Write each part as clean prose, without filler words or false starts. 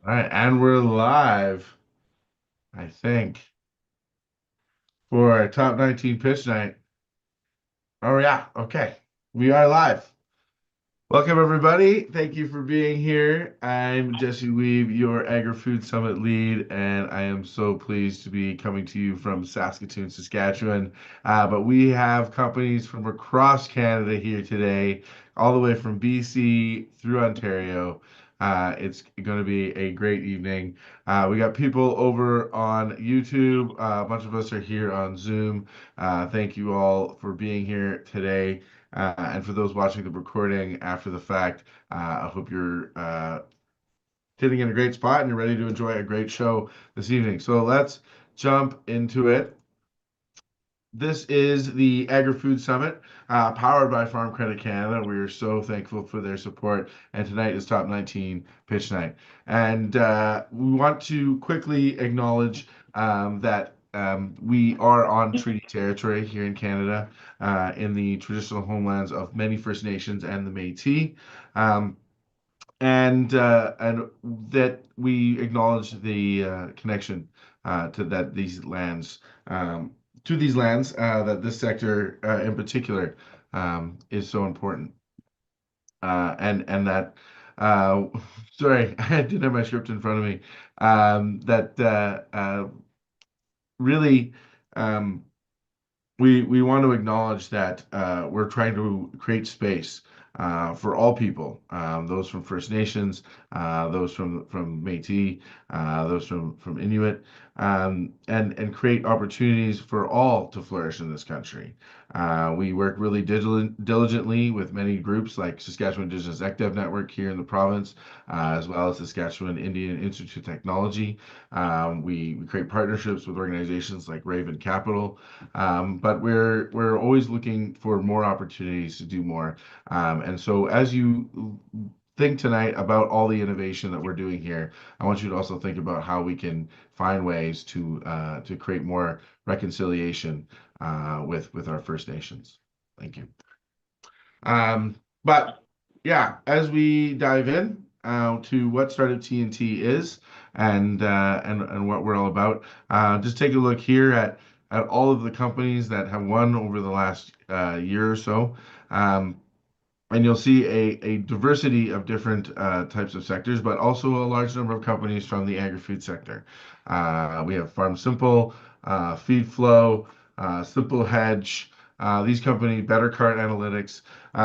All right, and we're live, I think, for our top 19 pitch night. Oh, yeah, okay. We are live. Welcome, everybody. Thank you for being here. I'm Jesse Weave, your Agri-Food Summit lead, and I am so pleased to be coming to you from Saskatoon, Saskatchewan. But we have companies from across Canada here today, all the way from BC through Ontario. It's going to be a great evening. We got people over on YouTube. A bunch of us are here on Zoom. Thank you all for being here today. And for those watching the recording after the fact, I hope you're sitting in a great spot and you're ready to enjoy a great show this evening. So let's jump into it. This is the Agri-Food Summit, powered by Farm Credit Canada. We are so thankful for their support. And tonight is Top 19 Pitch Night. And we want to quickly acknowledge that we are on treaty territory here in Canada, in the traditional homelands of many First Nations and the Métis. Um, and that we acknowledge the connection to that these lands to these lands that this sector in particular is so important and that uh, sorry, I didn't have my script in front of me, that really um, we want to acknowledge that we're trying to create space for all people, those from First Nations, those from Métis, those from Inuit, and create opportunities for all to flourish in this country. We work really diligently with many groups like Saskatchewan Indigenous ECDEV Network here in the province, as well as Saskatchewan Indian Institute of Technology. We create partnerships with organizations like Raven Capital. But we're always looking for more opportunities to do more. And so as you think tonight about all the innovation that we're doing here, I want you to also think about how we can find ways to create more reconciliation with our First Nations. Thank you. But yeah, as we dive in to what Startup TNT is and what we're all about, just take a look here at all of the companies that have won over the last year or so. And you'll see a diversity of different types of sectors, but also a large number of companies from the agri-food sector. We have Farm Simple, Feed Flow, Simple Hedge. These companies, Better Cart Analytics,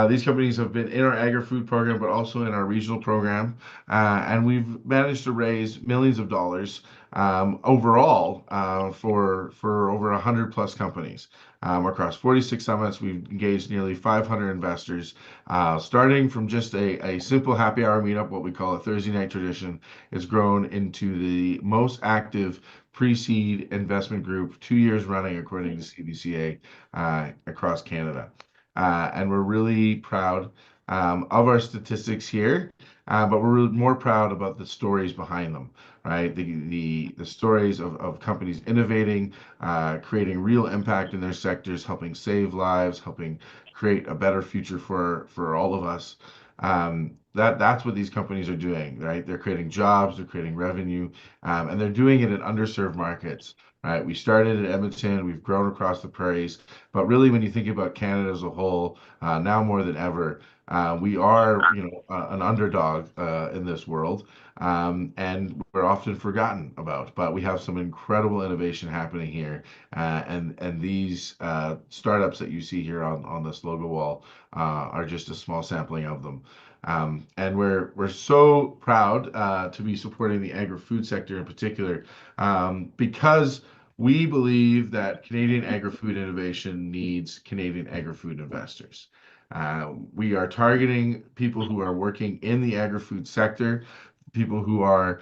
these companies have been in our agri-food program, but also in our regional program. And we've managed to raise millions of dollars overall for over 100 plus companies. Across 46 summits, we've engaged nearly 500 investors, starting from just a simple happy hour meetup, what we call a Thursday night tradition. It's grown into the most active pre-seed investment group 2 years running, according to CBCA, across Canada. And we're really proud of our statistics here, but we're really more proud about the stories behind them, right? The stories of companies innovating, creating real impact in their sectors, helping save lives, helping create a better future for all of us. That's what these companies are doing, right? They're creating jobs, they're creating revenue, and they're doing it in underserved markets, right? We started in Edmonton, we've grown across the prairies, but really, when you think about Canada as a whole, now more than ever, we are, an underdog in this world, and we're often forgotten about. But we have some incredible innovation happening here, and these startups that you see here on this logo wall are just a small sampling of them. And we're so proud to be supporting the agri-food sector in particular, because we believe that Canadian agri-food innovation needs Canadian agri-food investors. We are targeting people who are working in the agri-food sector, people who are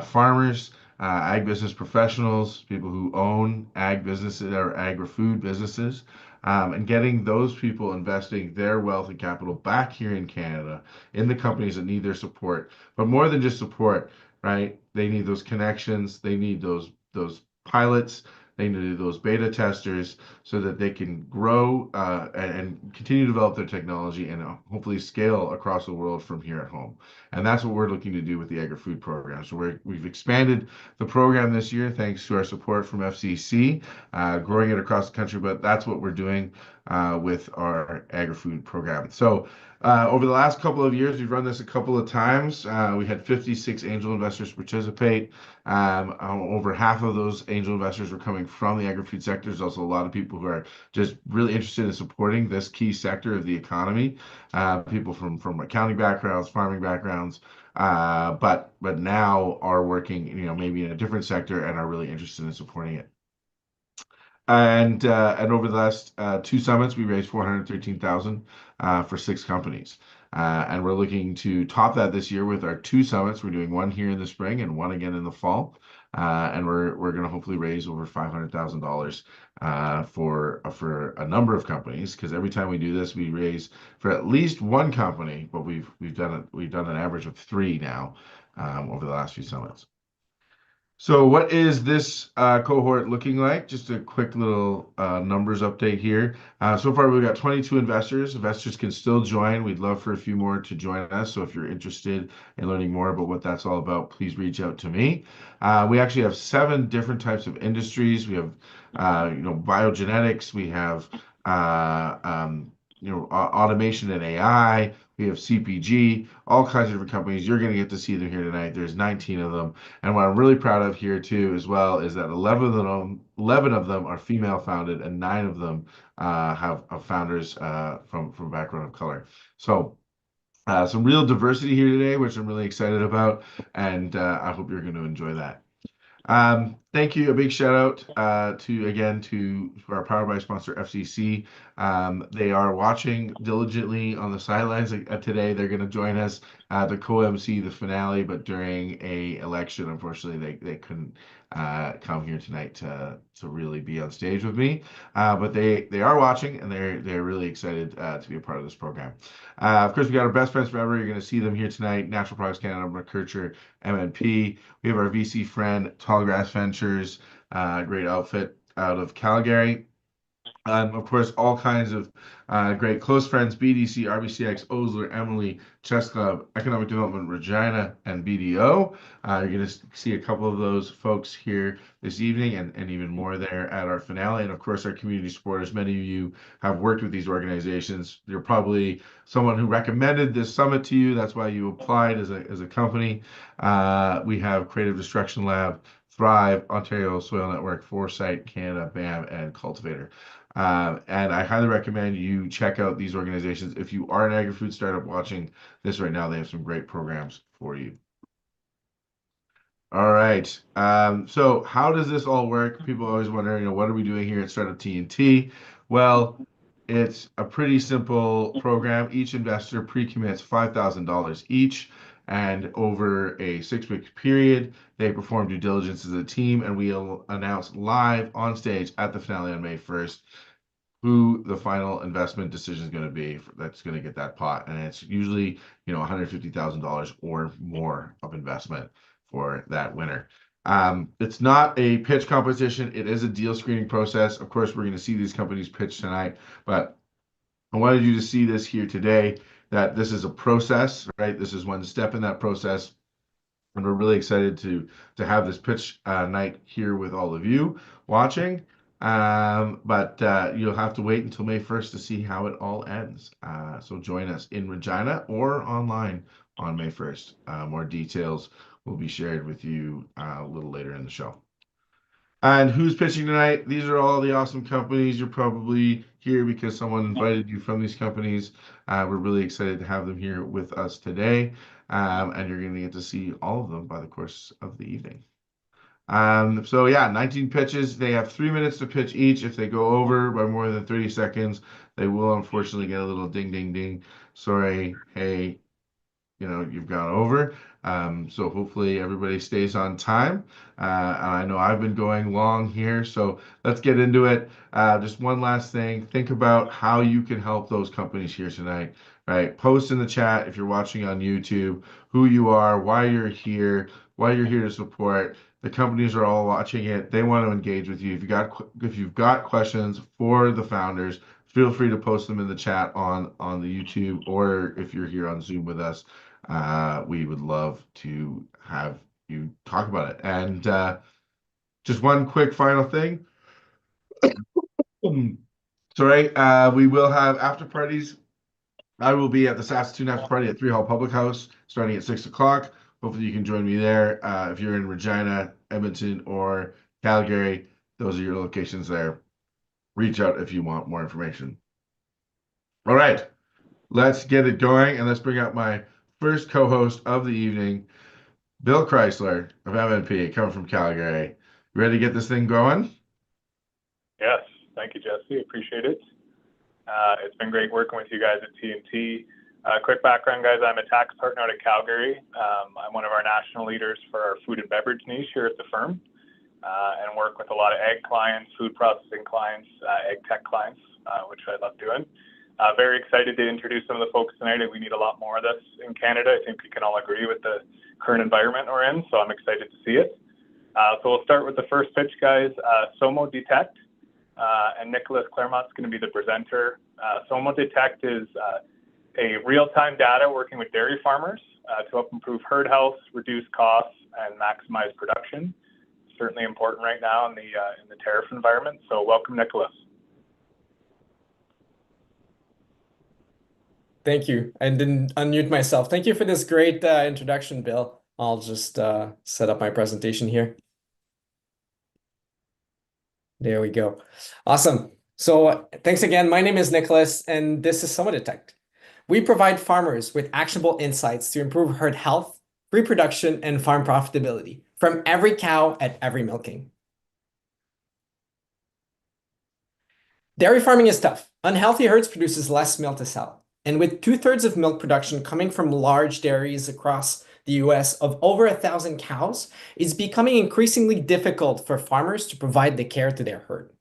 farmers, ag business professionals, people who own ag businesses or agri-food businesses, and getting those people investing their wealth and capital back here in Canada in the companies that need their support. But more than just support, right? They need those connections, they need those pilots, They need to do those beta testers so that they can grow and continue to develop their technology and hopefully scale across the world from here at home. And that's what we're looking to do with the Agri-Food program. So we've expanded the program this year thanks to our support from FCC, growing it across the country. But that's what we're doing with our Agri-Food program. So over the last couple of years, we've run this a couple of times. We had 56 angel investors participate. Over half of those angel investors were coming from the agri-food sector. There's also a lot of people who are just really interested in supporting this key sector of the economy. People from accounting backgrounds, farming backgrounds, but now are working, maybe in a different sector and are really interested in supporting it. And over the last two summits, we raised 413,000 for 6 companies. And we're looking to top that this year with our 2 summits. We're doing one here in the spring and one again in the fall. And we're going to hopefully raise over $500,000 for a number of companies, because every time we do this, we raise for at least one company, but we've done an average of 3 now over the last few summits. So what is this cohort looking like? Just a quick little numbers update here. So far, we've got 22 investors. Investors can still join. We'd love for a few more to join us. So if you're interested in learning more about what that's all about, please reach out to me. We actually have 7 different types of industries. We have, biogenetics. We have, automation and AI. We have CPG, all kinds of different companies. You're going to get to see them here tonight. There's 19 of them. And what I'm really proud of here too, as well, is that 11 of them are female founded, and 9 of them have founders from background of color. So some real diversity here today, which I'm really excited about. And I hope you're going to enjoy that. Thank you. A big shout out to our Power by sponsor FCC. They are watching diligently on the sidelines today. They're going to join us to co-MC the finale, but during a election, unfortunately, they couldn't come here tonight to really be on stage with me. But they are watching, and they're really excited to be a part of this program. Of course, we got our best friends forever. You're going to see them here tonight. Natural Products Canada, McKercher, MNP. We have our VC friend, Tallgrass Ventures, great outfit out of Calgary. Of course, all kinds of great close friends, BDC, RBCX, Osler, Emily, Chess Club, Economic Development, Regina, and BDO. You're going to see a couple of those folks here this evening, and even more there at our finale. And of course, our community supporters. Many of you have worked with these organizations. You're probably someone who recommended this summit to you. That's why you applied as a company. We have Creative Destruction Lab, Thrive, Ontario Soil Network, Foresight, Canada, BAM, and Cultivator. And I highly recommend you check out these organizations. If you are an agri-food startup watching this right now, they have some great programs for you. All right. So how does this all work? People always wonder, what are we doing here at Startup TNT? Well, it's a pretty simple program. Each investor pre-commits $5,000 each. And over a 6-week period, they perform due diligence as a team, and we'll announce live on stage at the finale on May 1st who the final investment decision is going to be that's going to get that pot. And it's usually, $150,000 or more of investment for that winner. It's not a pitch competition. It is a deal screening process. Of course, we're going to see these companies pitch tonight, but I wanted you to see this here today, that this is a process, right? This is one step in that process. And we're really excited to have this pitch night here with all of you watching. But you'll have to wait until May 1st to see how it all ends. So join us in Regina or online on May 1st. More details will be shared with you a little later in the show. And who's pitching tonight? These are all the awesome companies. You're probably here because someone invited you from these companies. We're really excited to have them here with us today. And you're going to get to see all of them by the course of the evening. So yeah, 19 pitches. They have 3 minutes to pitch each. If they go over by more than 30 seconds, they will unfortunately get a little ding, ding, ding. Sorry, hey, you've gone over. So hopefully everybody stays on time. I know I've been going long here, so let's get into it. Just one last thing. Think about how you can help those companies here tonight, right? Post in the chat if you're watching on YouTube, who you are, why you're here, why you're here to support. The companies are all watching it. They want to engage with you. If you've got questions for the founders, feel free to post them in the chat on the YouTube, or if you're here on Zoom with us, we would love to have you talk about it. And just one quick final thing. Sorry, we will have after parties. I will be at the Saskatoon after party at 3 Hall Public House starting at 6 o'clock. Hopefully you can join me there. If you're in Regina, Edmonton, or Calgary, those are your locations there. Reach out if you want more information. All right, let's get it going, and let's bring out my first co-host of the evening, Bill Crysler of MNP, coming from Calgary. You ready to get this thing going? Yes, thank you, Jesse. Appreciate it. It's been great working with you guys at TNT. Quick background, guys. I'm a tax partner out of Calgary. I'm one of our national leaders for our food and beverage niche here at the firm, and work with a lot of ag clients, food processing clients, ag tech clients, which I love doing. Very excited to introduce some of the folks tonight. We need a lot more of this in Canada. I think we can all agree with the current environment we're in, so I'm excited to see it. So we'll start with the first pitch, guys. Soma Detect, and Nicholas Claremont's going to be the presenter. Soma Detect is a real-time data working with dairy farmers to help improve herd health, reduce costs, and maximize production. Certainly important right now in the tariff environment. So welcome, Nicholas. Thank you. I didn't unmute myself. Thank you for this great introduction, Bill. I'll just set up my presentation here. There we go. Awesome. So thanks again. My name is Nicholas, and this is Soma Detect. We provide farmers with actionable insights to improve herd health, reproduction, and farm profitability from every cow at every milking. Dairy farming is tough. Unhealthy herds produces less milk to sell. And with 2/3 of milk production coming from large dairies across the US of over 1,000 cows, it's becoming increasingly difficult for farmers to provide the care to their herd.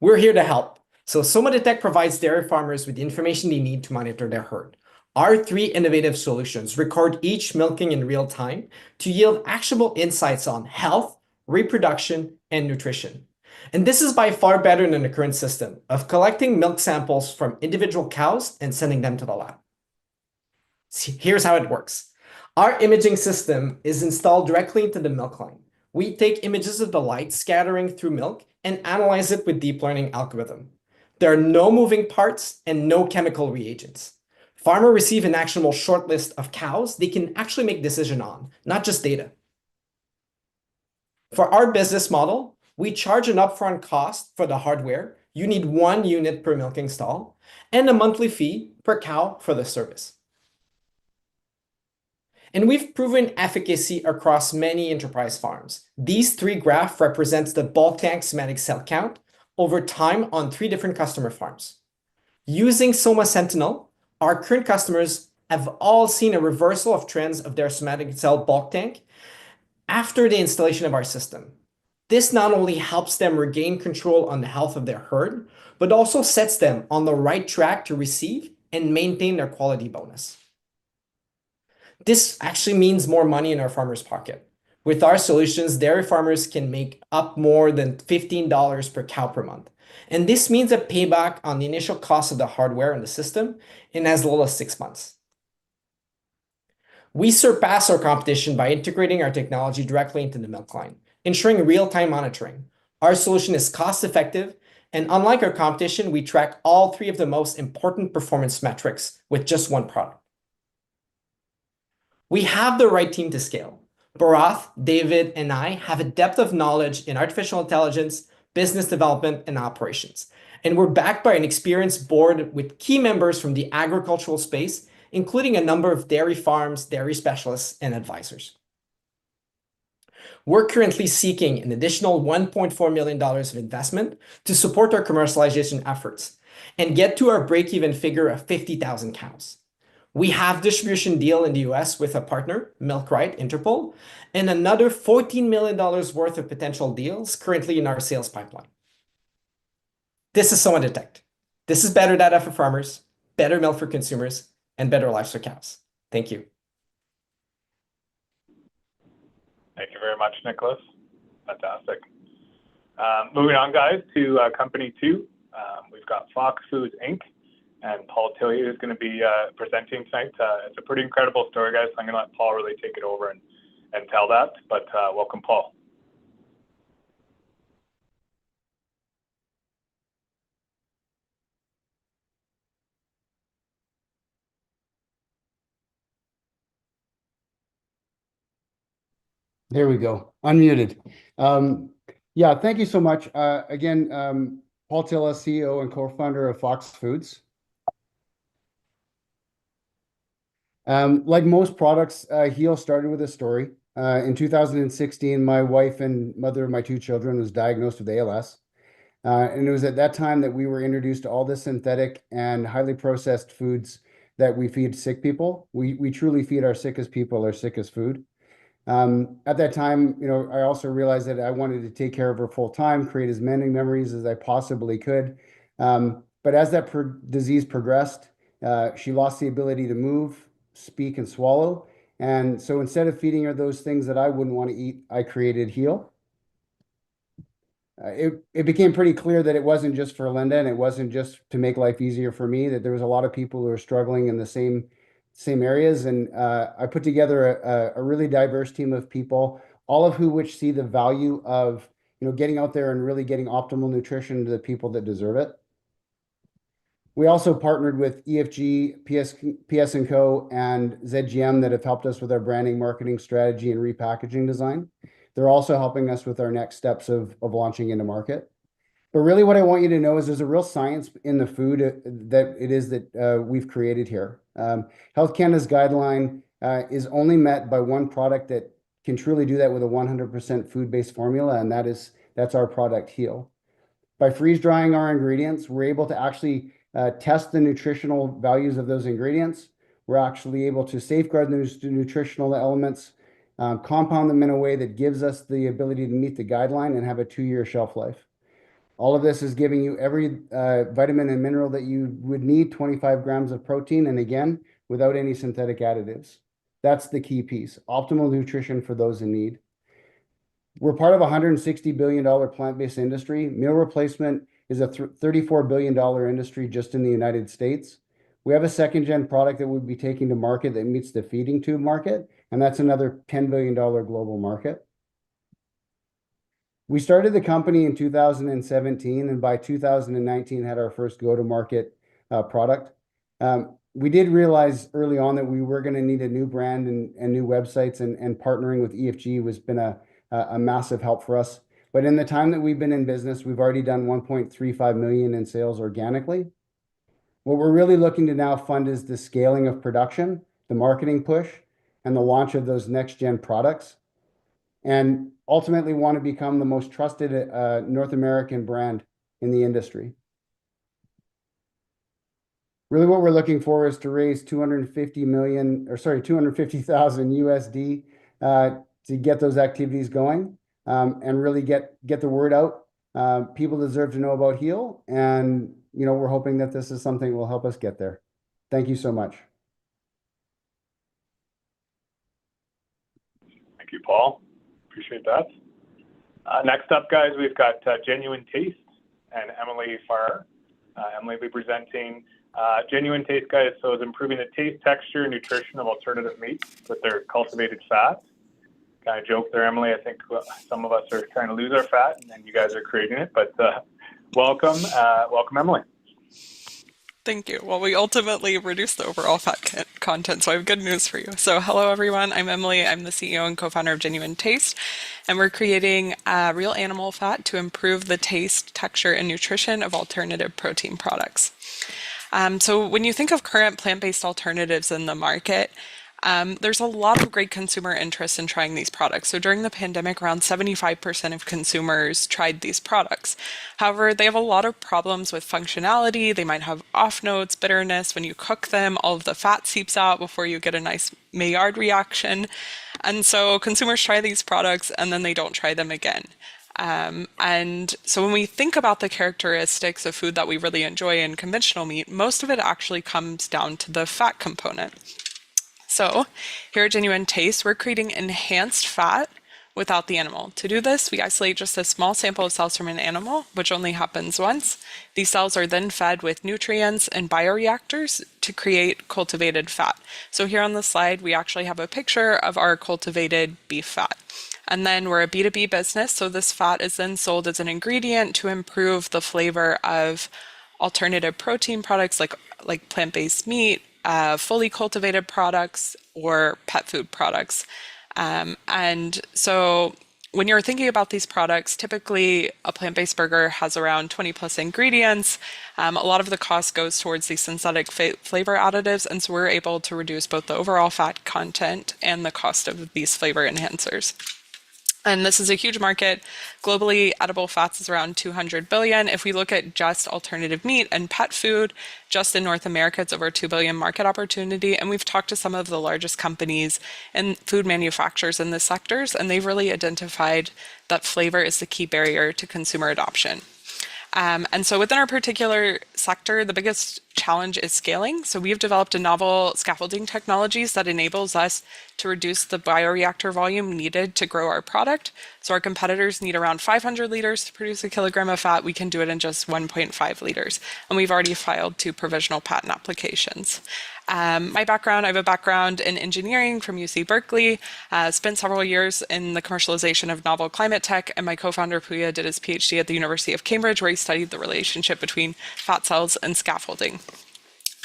We're here to help. So Soma Detect provides dairy farmers with the information they need to monitor their herd. Our 3 innovative solutions record each milking in real time to yield actionable insights on health, reproduction, and nutrition. And this is by far better than the current system of collecting milk samples from individual cows and sending them to the lab. See, here's how it works. Our imaging system is installed directly into the milk line. We take images of the light scattering through milk and analyze it with deep learning algorithm. There are no moving parts and no chemical reagents. Farmers receive an actionable short list of cows they can actually make decision on, not just data. For our business model, we charge an upfront cost for the hardware. You need 1 unit per milking stall and a monthly fee per cow for the service. And we've proven efficacy across many enterprise farms. These 3 graphs represent the bulk tank somatic cell count over time on 3 different customer farms. Using Soma Sentinel, our current customers have all seen a reversal of trends of their somatic cell bulk tank after the installation of our system. This not only helps them regain control on the health of their herd, but also sets them on the right track to receive and maintain their quality bonus. This actually means more money in our farmers' pocket. With our solutions, dairy farmers can make up more than $15 per cow per month. And this means a payback on the initial cost of the hardware and the system in as little as 6 months. We surpass our competition by integrating our technology directly into the milk line, ensuring real-time monitoring. Our solution is cost-effective, and unlike our competition, we track all 3 of the most important performance metrics with just 1 product. We have the right team to scale. Bharath, David, and I have a depth of knowledge in artificial intelligence, business development, and operations. And we're backed by an experienced board with key members from the agricultural space, including a number of dairy farms, dairy specialists, and advisors. We're currently seeking an additional $1.4 million of investment to support our commercialization efforts and get to our break-even figure of 50,000 cows. We have distribution deal in the US with a partner, Milkrite Interpol, and another $14 million worth of potential deals currently in our sales pipeline. This is Soma Detect. This is better data for farmers, better milk for consumers, and better lives for cows. Thank you. Thank you very much, Nicholas. Fantastic. Moving on, guys, to company two. We've got Fox Foods Inc. and Paul Tilley is going to be presenting tonight. It's a pretty incredible story, guys. So I'm going to let Paul really take it over and tell that. But welcome, Paul. There we go. Unmuted. Yeah, thank you so much. Again, Paul Tilla, CEO and co-founder of Fox Foods. Like most products, Heal started with a story. In 2016, my wife and mother of my two children was diagnosed with ALS. And it was at that time that we were introduced to all the synthetic and highly processed foods that we feed sick people. We truly feed our sickest people our sickest food. At that time, I also realized that I wanted to take care of her full time, create as many memories as I possibly could. But as that disease progressed, she lost the ability to move, speak, and swallow. And so instead of feeding her those things that I wouldn't want to eat, I created Heal. It became pretty clear that it wasn't just for Linda and it wasn't just to make life easier for me, that there was a lot of people who were struggling in the same areas. And I put together a really diverse team of people, all of which see the value of getting out there and really getting optimal nutrition to the people that deserve it. We also partnered with EFG, PS & Co, and ZGM that have helped us with our branding, marketing strategy, and repackaging design. They're also helping us with our next steps of launching into market. But really what I want you to know is there's a real science in the food that we've created here. Health Canada's guideline is only met by one product that can truly do that with a 100% food-based formula, and that's our product, Heal. By freeze-drying our ingredients, we're able to actually test the nutritional values of those ingredients. We're actually able to safeguard those nutritional elements, compound them in a way that gives us the ability to meet the guideline and have a 2-year shelf life. All of this is giving you every vitamin and mineral that you would need, 25 grams of protein, and again, without any synthetic additives. That's the key piece, optimal nutrition for those in need. We're part of a $160 billion plant-based industry. Meal replacement is a $34 billion industry just in the United States. We have a second-gen product that we'll be taking to market that meets the feeding tube market, and that's another $10 billion global market. We started the company in 2017, and by 2019 had our first go-to-market product. We did realize early on that we were going to need a new brand and new websites, and partnering with EFG has been a massive help for us. But in the time that we've been in business, we've already done 1.35 million in sales organically. What we're really looking to now fund is the scaling of production, the marketing push, and the launch of those next-gen products, and ultimately want to become the most trusted North American brand in the industry. Really what we're looking for is to raise 250,000 USD to get those activities going, and really get the word out. People deserve to know about Heal, and we're hoping that this is something that will help us get there. Thank you so much. Thank you, Paul. Appreciate that. Next up, guys, we've got Genuine Taste and Emily Farr. Emily will be presenting Genuine Taste, guys. So it's improving the taste, texture, and nutrition of alternative meats with their cultivated fat. Kind of joke there, Emily. I think some of us are trying to lose our fat, and you guys are creating it. But welcome, Emily. Thank you. Well, we ultimately reduce the overall fat content, so I have good news for you. So hello, everyone. I'm Emily. I'm the CEO and co-founder of Genuine Taste, and we're creating real animal fat to improve the taste, texture, and nutrition of alternative protein products. So when you think of current plant-based alternatives in the market, there's a lot of great consumer interest in trying these products. So during the pandemic, around 75% of consumers tried these products. However, they have a lot of problems with functionality. They might have off notes, bitterness. When you cook them, all of the fat seeps out before you get a nice Maillard reaction. And so consumers try these products and then they don't try them again. And so when we think about the characteristics of food that we really enjoy in conventional meat, most of it actually comes down to the fat component. So here at Genuine Taste, we're creating enhanced fat without the animal. To do this, we isolate just a small sample of cells from an animal, which only happens once. These cells are then fed with nutrients and bioreactors to create cultivated fat. So here on the slide, we actually have a picture of our cultivated beef fat. And then we're a B2B business, so this fat is then sold as an ingredient to improve the flavor of alternative protein products like plant-based meat, fully cultivated products, or pet food products. And so when you're thinking about these products, typically a plant-based burger has around 20 plus ingredients. A lot of the cost goes towards these synthetic flavor additives, and so we're able to reduce both the overall fat content and the cost of these flavor enhancers. And this is a huge market. Globally, edible fats is around 200 billion. If we look at just alternative meat and pet food, just in North America, it's over 2 billion market opportunity. And we've talked to some of the largest companies and food manufacturers in the sectors, and they've really identified that flavor is the key barrier to consumer adoption. And so within our particular sector, the biggest challenge is scaling. So we've developed a novel scaffolding technologies that enables us to reduce the bioreactor volume needed to grow our product. So our competitors need around 500 liters to produce a kilogram of fat. We can do it in just 1.5 liters. And we've already filed 2 provisional patent applications. My background, I have a background in engineering from UC Berkeley, spent several years in the commercialization of novel climate tech, and my co-founder Puya did his PhD at the University of Cambridge, where he studied the relationship between fat cells and scaffolding.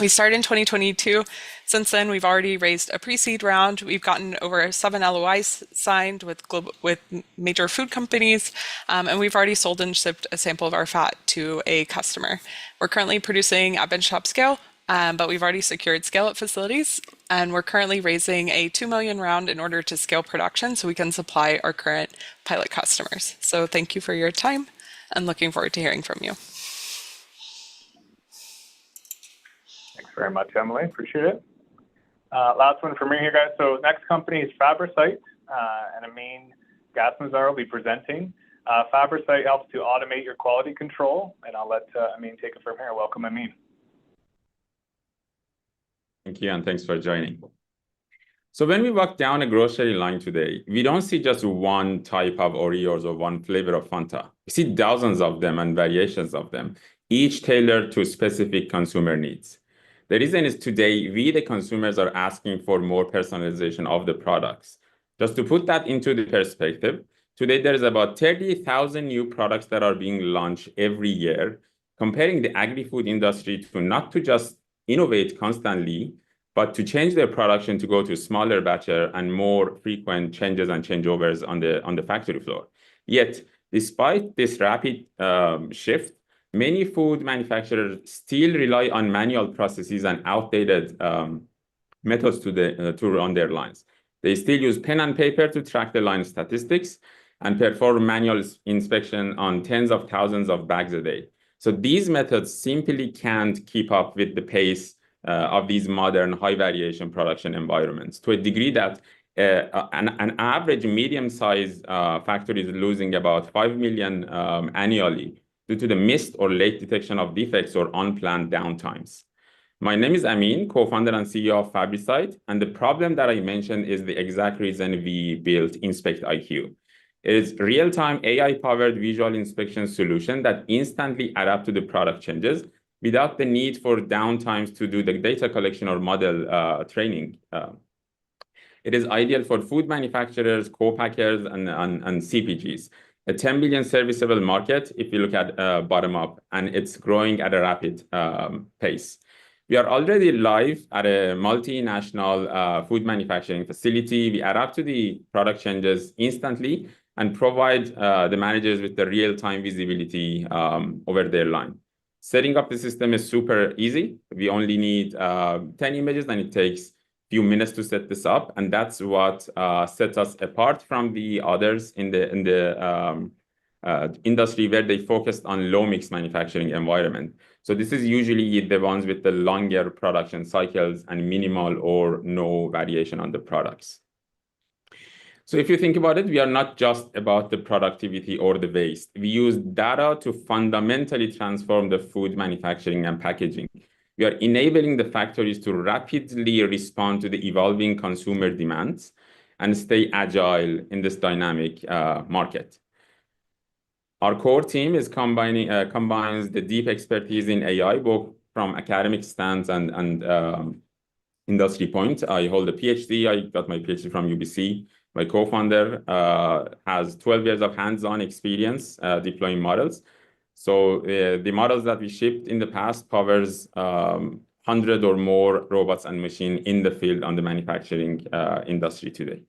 We started in 2022. Since then, we've already raised a pre-seed round. We've gotten over 7 LOIs signed with major food companies, and we've already sold and shipped a sample of our fat to a customer. We're currently producing at benchtop scale, but we've already secured scale-up facilities, and we're currently raising a 2 million round in order to scale production so we can supply our current pilot customers. So thank you for your time, and looking forward to hearing from you. Thanks very much, Emily. Appreciate it. Last one for me here, guys. So next company is Fabricite, and Amin Gasmazar will be presenting. Fabricite helps to automate your quality control, and I'll let Amin take it from here. Welcome, Amin. Thank you, and thanks for joining. So when we walk down a grocery line today, we don't see just one type of Oreos or one flavor of Fanta. We see dozens of them and variations of them, each tailored to specific consumer needs. The reason is today, we, the consumers, are asking for more personalization of the products. Just to put that into the perspective, today there is about 30,000 new products that are being launched every year, comparing the agri-food industry to not to just innovate constantly, but to change their production to go to smaller batches and more frequent changes and changeovers on the factory floor. Yet, despite this rapid shift, many food manufacturers still rely on manual processes and outdated methods to run their lines. They still use pen and paper to track the line statistics and perform manual inspection on tens of thousands of bags a day. So these methods simply can't keep up with the pace of these modern high-variation production environments to a degree that an average medium-sized factory is losing about 5 million annually due to the missed or late detection of defects or unplanned downtimes. My name is Amin, co-founder and CEO of Fabricite, and the problem that I mentioned is the exact reason we built Inspect IQ. It is real-time AI-powered visual inspection solution that instantly adapts to the product changes without the need for downtimes to do the data collection or model training. It is ideal for food manufacturers, co-packers, and CPGs. A 10 billion serviceable market if you look at bottom up, and it's growing at a rapid pace. We are already live at a multinational food manufacturing facility. We adapt to the product changes instantly and provide the managers with the real-time visibility over their line. Setting up the system is super easy. We only need 10 images, and it takes few minutes to set this up, and that's what sets us apart from the others in the industry where they focused on low mix manufacturing environment. So this is usually the ones with the longer production cycles and minimal or no variation on the products. So if you think about it, we are not just about the productivity or the waste. We use data to fundamentally transform the food manufacturing and packaging. We are enabling the factories to rapidly respond to the evolving consumer demands and stay agile in this dynamic market. Our core team is combines the deep expertise in AI, both from academic stands and industry point. I hold a PhD. I got my PhD from UBC. My co-founder has 12 years of hands-on experience deploying models. So the models that we shipped in the past covers 100 or more robots and machines in the field on the manufacturing industry today.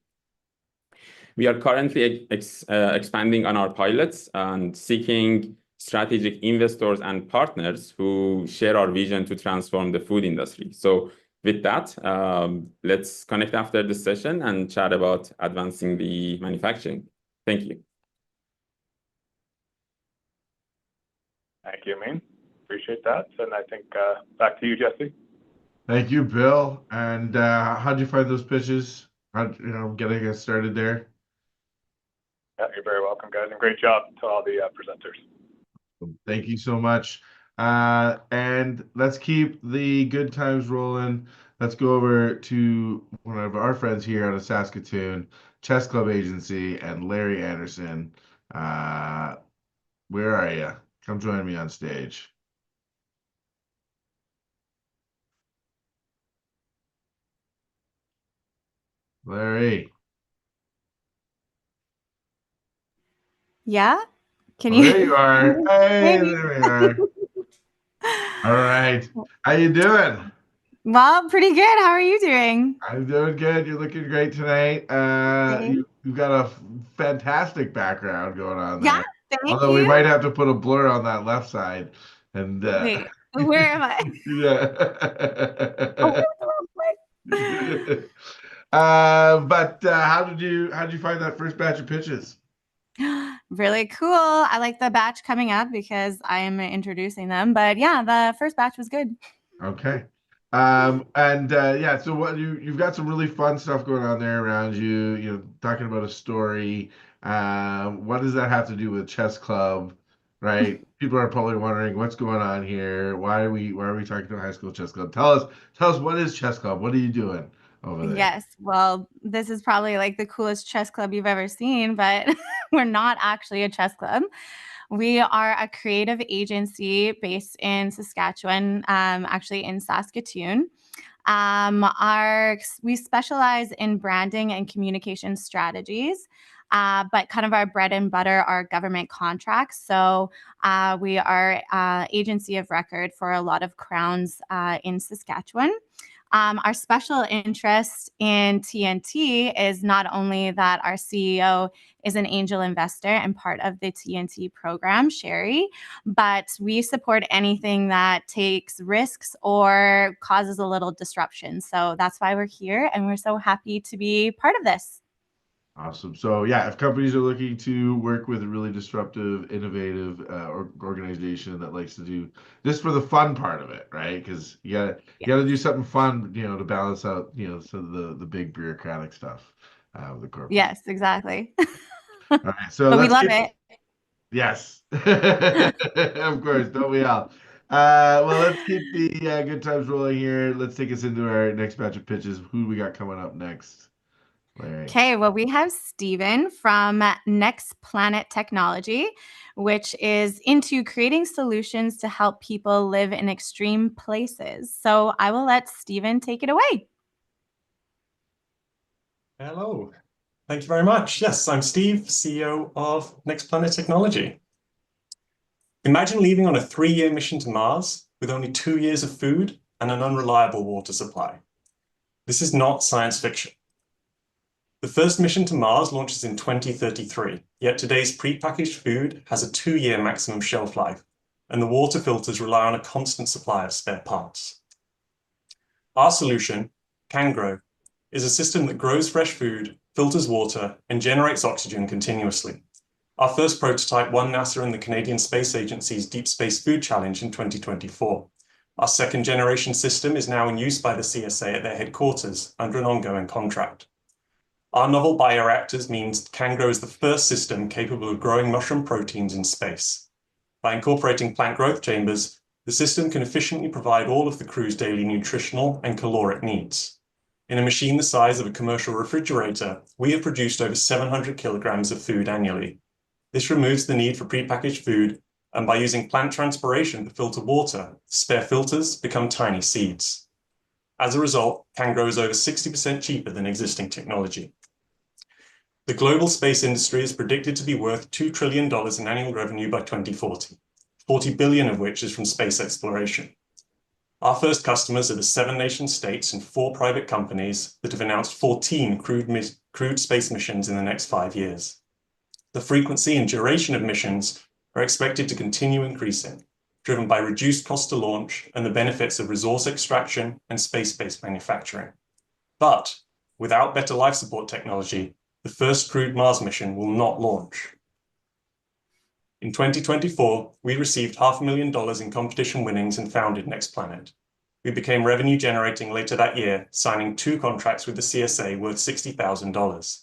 We are currently expanding on our pilots and seeking strategic investors and partners who share our vision to transform the food industry. So with that, let's connect after this session and chat about advancing the manufacturing. Thank you. Thank you, Amin. Appreciate that. And I think back to you, Jesse. Thank you, Bill. And how'd you find those pitches? How'd getting us started there? Yeah, you're very welcome, guys, and great job to all the presenters. Thank you so much. And let's keep the good times rolling. Let's go over to one of our friends here out of Saskatoon, Chess Club Agency, and Larry Anderson. Where are you? Come join me on stage. Larry. Yeah? Can Oh, you? there you are. Hey, there we are. All right. How you doing? Well, pretty good. How are you doing? I'm doing good. You're looking great tonight. Thanks. You've got a fantastic background going on Yeah, there. thank Although we you. might have to put a blur on that left side. And Wait, where am I? Oh, yeah. where's the wrong place? But how'd you find that first batch of pitches? Really cool. I like the batch coming up because I'm introducing them. But yeah, the first batch was good. Okay. And yeah, so what you've got some really fun stuff going on there around you, talking about a story. What does that have to do with Chess Club, right? People are probably wondering what's going on here. Why are we talking to a high school chess club? Tell us what is Chess Club? What are you doing over there? Yes. Well, this is probably like the coolest chess club you've ever seen, but we're not actually a chess club. We are a creative agency based in Saskatchewan, actually in Saskatoon. We specialize in branding and communication strategies, but kind of our bread and butter are government contracts. So we are agency of record for a lot of crowns in Saskatchewan. Our special interest in TNT is not only that our CEO is an angel investor and part of the TNT program, Sherry, but we support anything that takes risks or causes a little disruption. So that's why we're here, and we're so happy to be part of this. Awesome. So yeah, if companies are looking to work with a really disruptive, innovative organization that likes to do this for the fun part of it, right? Because you gotta do something fun, to balance out, some of the big bureaucratic stuff of the corporate. Yes, exactly. All right, so But we let's love keep it. Yes, of course, don't we all? Well, let's keep the good times rolling here. Let's take us into our next batch of pitches. Who do we got coming up next, Larry? Okay, well, we have Steven from Nextplanet Technology, which is into creating solutions to help people live in extreme places. So I will let Steven take it away. Hello. Thank you very much. Yes, I'm Steve, CEO of Nextplanet Technology. Imagine leaving on a 3-year mission to Mars with only 2 years of food and an unreliable water supply. This is not science fiction. The first mission to Mars launches in 2033, yet today's prepackaged food has a 2-year maximum shelf life, and the water filters rely on a constant supply of spare parts. Our solution, CanGrow, is a system that grows fresh food, filters water, and generates oxygen continuously. Our first prototype won NASA and the Canadian Space Agency's Deep Space Food Challenge in 2024. Our second generation system is now in use by the CSA at their headquarters under an ongoing contract. Our novel bioreactors means CanGrow is the first system capable of growing mushroom proteins in space. By incorporating plant growth chambers, the system can efficiently provide all of the crew's daily nutritional and caloric needs. In a machine the size of a commercial refrigerator, we have produced over 700 kilograms of food annually. This removes the need for prepackaged food, and by using plant transpiration to filter water, spare filters become tiny seeds. As a result, CanGrow is over 60% cheaper than existing technology. The global space industry is predicted to be worth $2 trillion in annual revenue by 2040, 40 billion of which is from space exploration. Our first customers are the 7 nation states and 4 private companies that have announced 14 crewed space missions in the next 5 years. The frequency and duration of missions are expected to continue increasing, driven by reduced cost to launch and the benefits of resource extraction and space-based manufacturing. But without better life support technology, the first crewed Mars mission will not launch. In 2024, we received $500,000 in competition winnings and founded Nextplanet. We became revenue generating later that year, signing 2 contracts with the CSA worth $60,000.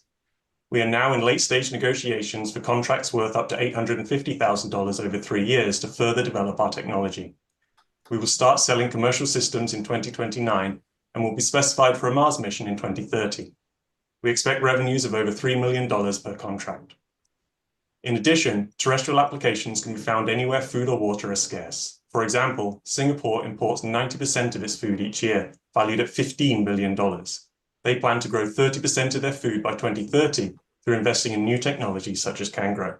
We are now in late stage negotiations for contracts worth up to $850,000 over 3 years to further develop our technology. We will start selling commercial systems in 2029 and will be specified for a Mars mission in 2030. We expect revenues of over $3 million per contract. In addition, terrestrial applications can be found anywhere food or water are scarce. For example, Singapore imports 90% of its food each year, valued at $15 billion. They plan to grow 30% of their food by 2030 through investing in new technologies such as CanGrow.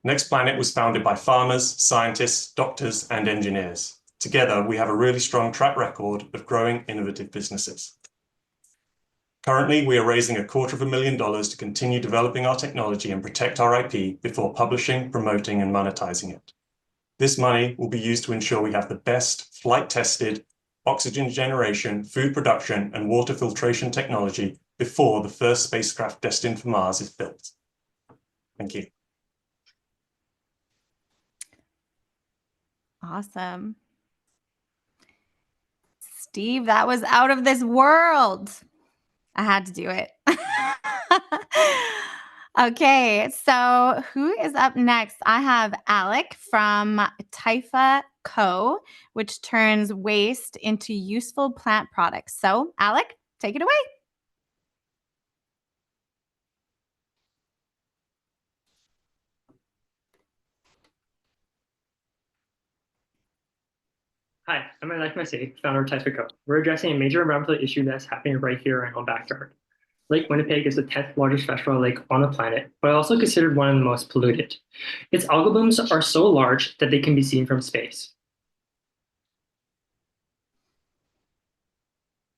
Nextplanet was founded by farmers, scientists, doctors, and engineers. Together, we have a really strong track record of growing innovative businesses. Currently, we are raising $250,000 to continue developing our technology and protect our IP before publishing, promoting, and monetizing it. This money will be used to ensure we have the best flight-tested oxygen generation, food production, and water filtration technology before the first spacecraft destined for Mars is built. Thank you. Awesome. Steve, that was out of this world. I had to do it. Okay, so who is up next? I have Alec from Typha Co, which turns waste into useful plant products. So, Alec, take it away. Hi, I'm Alec Massey, founder of Typha Co. We're addressing a major environmental issue that's happening right here in our own backyard. Lake Winnipeg is the 10th largest freshwater lake on the planet, but also considered one of the most polluted. Its algal blooms are so large that they can be seen from space.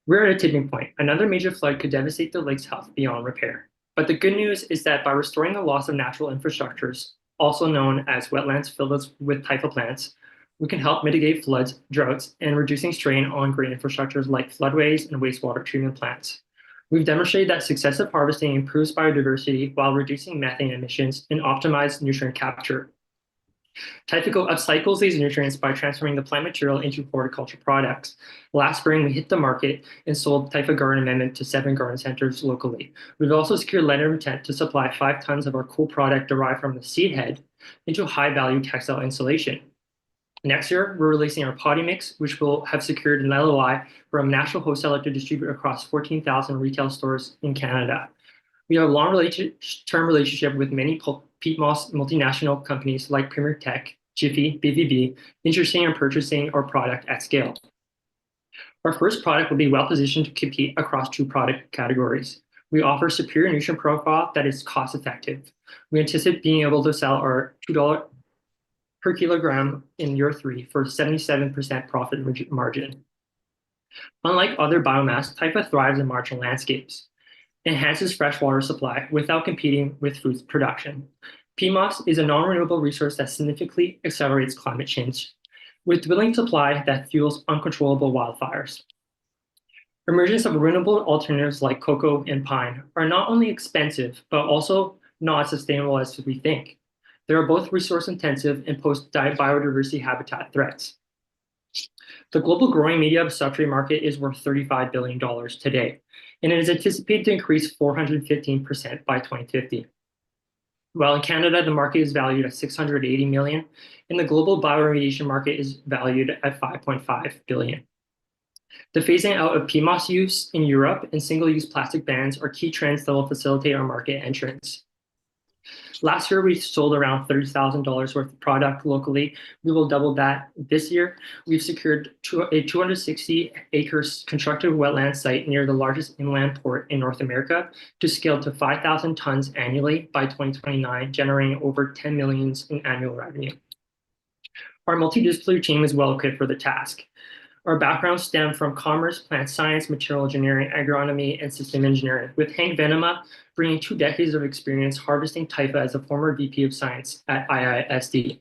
We're at a tipping point. Another major flood could devastate the lake's health beyond repair. But the good news is that by restoring the loss of natural infrastructures, also known as wetlands filled with Typha plants, we can help mitigate floods, droughts, and reducing strain on green infrastructures like floodways and wastewater treatment plants. We've demonstrated that successive harvesting improves biodiversity while reducing methane emissions and optimized nutrient capture. Typha Co upcycles these nutrients by transforming the plant material into horticulture products. Last spring, we hit the market and sold Typha Garden Amendment to 7 garden centers locally. We've also secured letter of intent to supply 5 tons of our cool product derived from the seed head into high-value textile insulation. Next year, we're releasing our potty mix, which will have secured an LOI from a national wholesaler to distribute across 14,000 retail stores in Canada. We have a long-term relationship with many peat moss multinational companies like Premier Tech, Jiffy, BVB, interested in purchasing our product at scale. Our first product will be well-positioned to compete across 2 product categories. We offer superior nutrient profile that is cost-effective. We anticipate being able to sell our $2 per kilogram in year 3 for 77% profit margin. Unlike other biomass, Typha thrives in marginal landscapes, enhances freshwater supply without competing with food production. Peat moss is a non-renewable resource that significantly accelerates climate change, with dwindling supply that fuels uncontrollable wildfires. Emergence of renewable alternatives like cocoa and pine are not only expensive, but also not as sustainable as we think. They are both resource intensive and pose biodiversity habitat threats. The global growing media substrate market is worth $35 billion today, and it is anticipated to increase 415% by 2050. While in Canada, the market is valued at $680 million, and the global bioremediation market is valued at $5.5 billion. The phasing out of PMOS use in Europe and single-use plastic bans are key trends that will facilitate our market entrance. Last year, we sold around $30,000 worth of product locally. We will double that this year. We've secured a 260 acres constructed wetland site near the largest inland port in North America to scale to 5,000 tons annually by 2029, generating over 10 million in annual revenue. Our multidisciplinary team is well equipped for the task. Our backgrounds stem from commerce, plant science, material engineering, agronomy, and system engineering, with Hank Venema bringing 2 decades of experience harvesting Typha as a former VP of Science at IISD.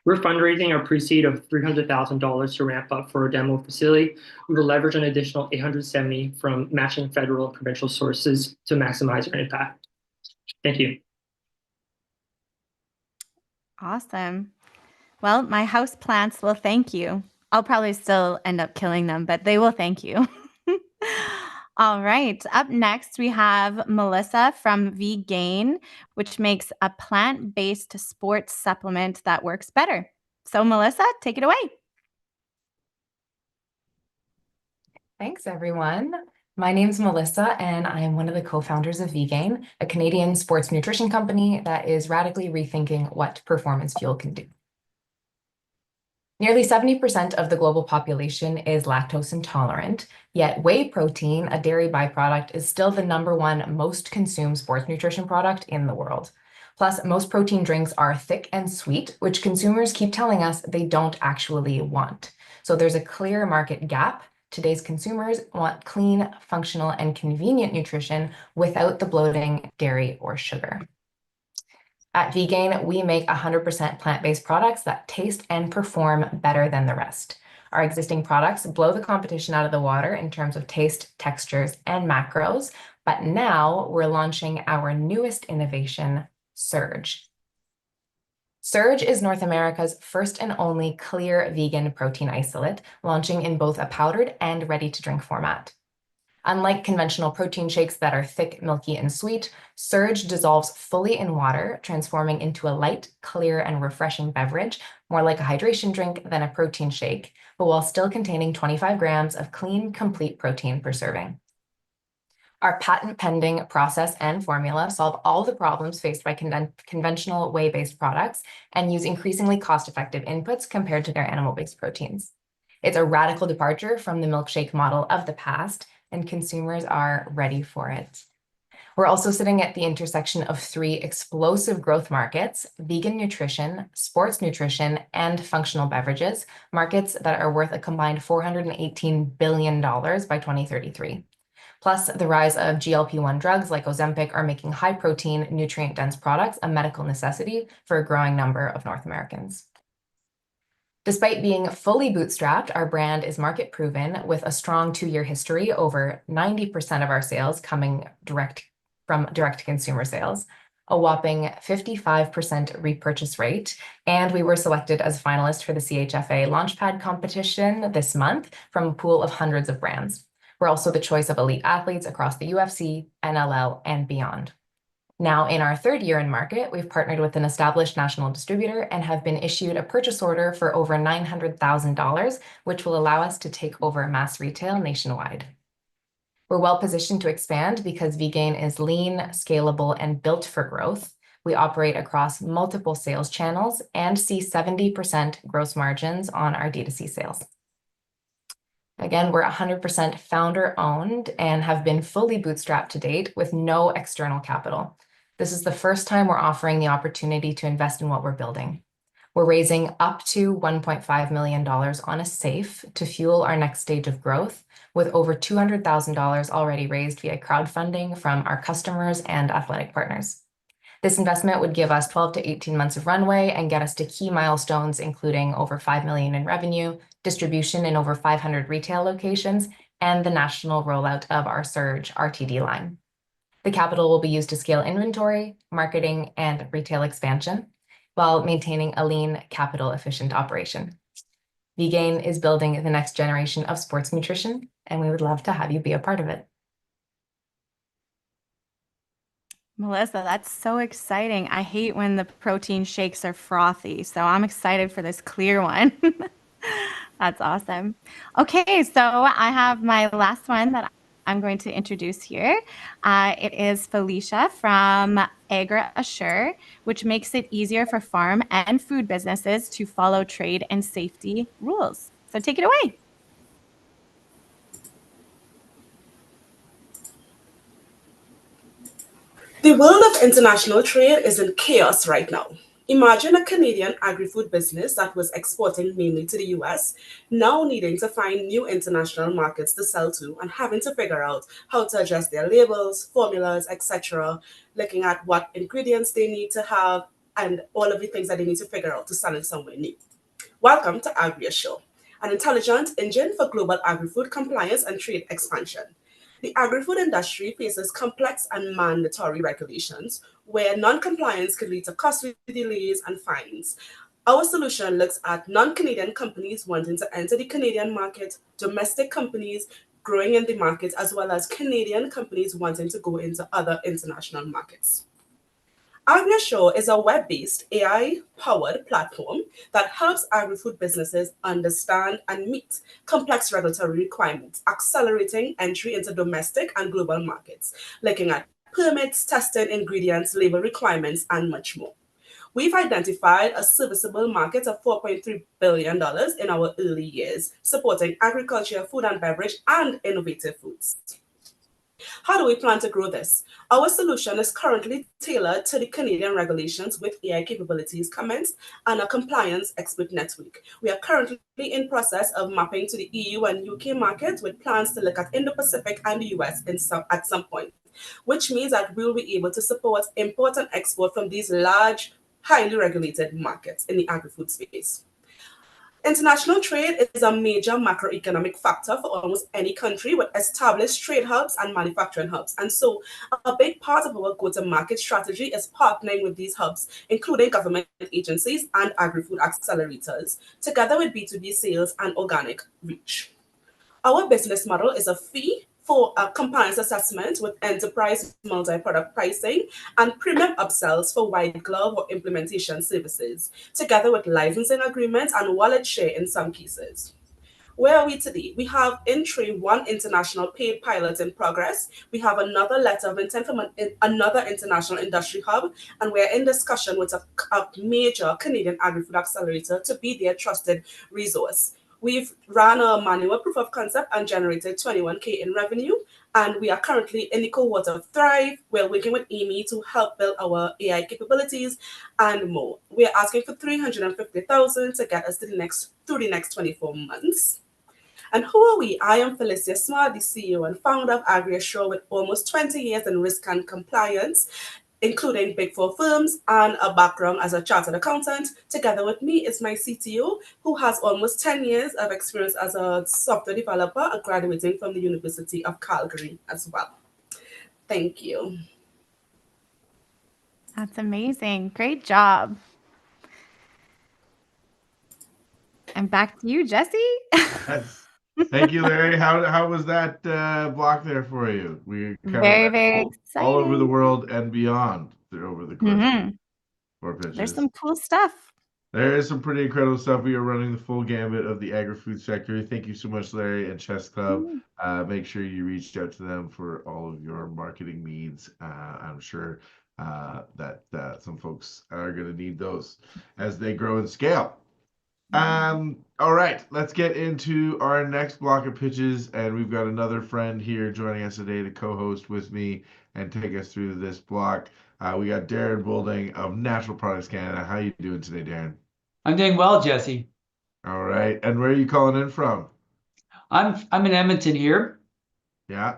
We're fundraising our pre-seed of $300,000 to ramp up for a demo facility. We will leverage an additional $870 from matching federal and provincial sources to maximize our impact. Thank you. Awesome. Well, my house plants will thank you. I'll probably still end up killing them, but they will thank you. All right. Up next, we have Melissa from VeGain, which makes a plant-based sports supplement that works better. So Melissa, take it away. Thanks, everyone. My name's Melissa, and I am one of the co-founders of VeGain, a Canadian sports nutrition company that is radically rethinking what performance fuel can do. Nearly 70% of the global population is lactose intolerant, yet whey protein, a dairy byproduct, is still the #1 most consumed sports nutrition product in the world. Plus, most protein drinks are thick and sweet, which consumers keep telling us they don't actually want. So there's a clear market gap. Today's consumers want clean, functional, and convenient nutrition without the bloating, dairy, or sugar. At VeGain, we make 100% plant-based products that taste and perform better than the rest. Our existing products blow the competition out of the water in terms of taste, textures, and macros, but now we're launching our newest innovation, Surge. Surge is North America's first and only clear vegan protein isolate, launching in both a powdered and ready-to-drink format. Unlike conventional protein shakes that are thick, milky, and sweet, Surge dissolves fully in water, transforming into a light, clear, and refreshing beverage, more like a hydration drink than a protein shake, but while still containing 25 grams of clean, complete protein per serving. Our patent-pending process and formula solve all the problems faced by conventional whey-based products and use increasingly cost-effective inputs compared to their animal-based proteins. It's a radical departure from the milkshake model of the past, and consumers are ready for it. We're also sitting at the intersection of 3 explosive growth markets: vegan nutrition, sports nutrition, and functional beverages, markets that are worth a combined $418 billion by 2033. Plus, the rise of GLP-1 drugs like Ozempic are making high-protein, nutrient-dense products a medical necessity for a growing number of North Americans. Despite being fully bootstrapped, our brand is market proven with a strong 2-year history, over 90% of our sales coming from direct-to-consumer sales, a whopping 55% repurchase rate, and we were selected as a finalist for the CHFA Launchpad competition this month from a pool of hundreds of brands. We're also the choice of elite athletes across the UFC, NLL, and beyond. Now, in our 3rd year in market, we've partnered with an established national distributor and have been issued a purchase order for over $900,000, which will allow us to take over mass retail nationwide. We're well positioned to expand because VeGain is lean, scalable, and built for growth. We operate across multiple sales channels and see 70% gross margins on our D2C sales. Again, we're 100% founder-owned and have been fully bootstrapped to date with no external capital. This is the first time we're offering the opportunity to invest in what we're building. We're raising up to $1.5 million on a SAFE to fuel our next stage of growth, with over $200,000 already raised via crowdfunding from our customers and athletic partners. This investment would give us 12 to 18 months of runway and get us to key milestones, including over $5 million in revenue, distribution in over 500 retail locations, and the national rollout of our Surge RTD line. The capital will be used to scale inventory, marketing, and retail expansion, while maintaining a lean, capital-efficient operation. VeGain is building the next generation of sports nutrition, and we would love to have you be a part of it. Melissa, that's so exciting. I hate when the protein shakes are frothy, so I'm excited for this clear one. That's awesome. Okay, so I have my last one that I'm going to introduce here. It is Felicia from AgriAssure, which makes it easier for farm and food businesses to follow trade and safety rules. So take it away. The world of international trade is in chaos right now. Imagine a Canadian agri-food business that was exporting mainly to the US, now needing to find new international markets to sell to and having to figure out how to adjust their labels, formulas, etc., looking at what ingredients they need to have and all of the things that they need to figure out to sell in somewhere new. Welcome to AgriAssure, an intelligent engine for global agri-food compliance and trade expansion. The agri-food industry faces complex and mandatory regulations where non-compliance could lead to costly delays and fines. Our solution looks at non-Canadian companies wanting to enter the Canadian market, domestic companies growing in the market, as well as Canadian companies wanting to go into other international markets. AgriAssure is a web-based AI-powered platform that helps agri-food businesses understand and meet complex regulatory requirements, accelerating entry into domestic and global markets, looking at permits, testing, ingredients, label requirements, and much more. We've identified a serviceable market of $4.3 billion in our early years, supporting agriculture, food and beverage, and innovative foods. How do we plan to grow this? Our solution is currently tailored to the Canadian regulations with AI capabilities commenced and a compliance expert network. We are currently in process of mapping to the EU and UK markets with plans to look at Indo-Pacific and the US at some point, which means that we'll be able to support import and export from these large, highly regulated markets in the agri-food space. International trade is a major macroeconomic factor for almost any country with established trade hubs and manufacturing hubs. And so a big part of our go-to-market strategy is partnering with these hubs, including government agencies and agri-food accelerators, together with B2B sales and organic reach. Our business model is a fee for a compliance assessment with enterprise multi-product pricing and premium upsells for white glove or implementation services, together with licensing agreements and wallet share in some cases. Where are we today? We have in train one international paid pilot in progress. We have another letter of intent from another international industry hub, and we're in discussion with a major Canadian agri-food accelerator to be their trusted resource. We've ran a manual proof of concept and generated 21K in revenue. And we are currently in the cohort of Thrive. We're working with Amy to help build our AI capabilities and more. We are asking for $350,000 to get us to through the next 24 months. And who are we? I am Felicia Smart, the CEO and founder of AgriAssure with almost 20 years in risk and compliance, including Big Four firms and a background as a chartered accountant. Together with me is my CTO, who has almost 10 years of experience as a software developer, graduating from the University of Calgary as well. Thank you. That's amazing. Great job. And back to you, Jesse. Yes. Thank you, Larry. How was that block there for you? We very exciting. All over the world and beyond over the course of 4 pitches. There's some cool stuff. There is some pretty incredible stuff. We are running the full gambit of the agri-food sector. Thank you so much, Larry and Chess Club. Make sure you reach out to them for all of your marketing needs. I'm sure that some folks are going to need those as they grow and scale. All right, let's get into our next block of pitches, and we've got another friend here joining us today to co-host with me and take us through this block. We got Darren Balding of Natural Products Canada. How are you doing today, Darren? I'm doing well, Jesse. All right, and where are you calling in from? I'm in Edmonton here. Yeah,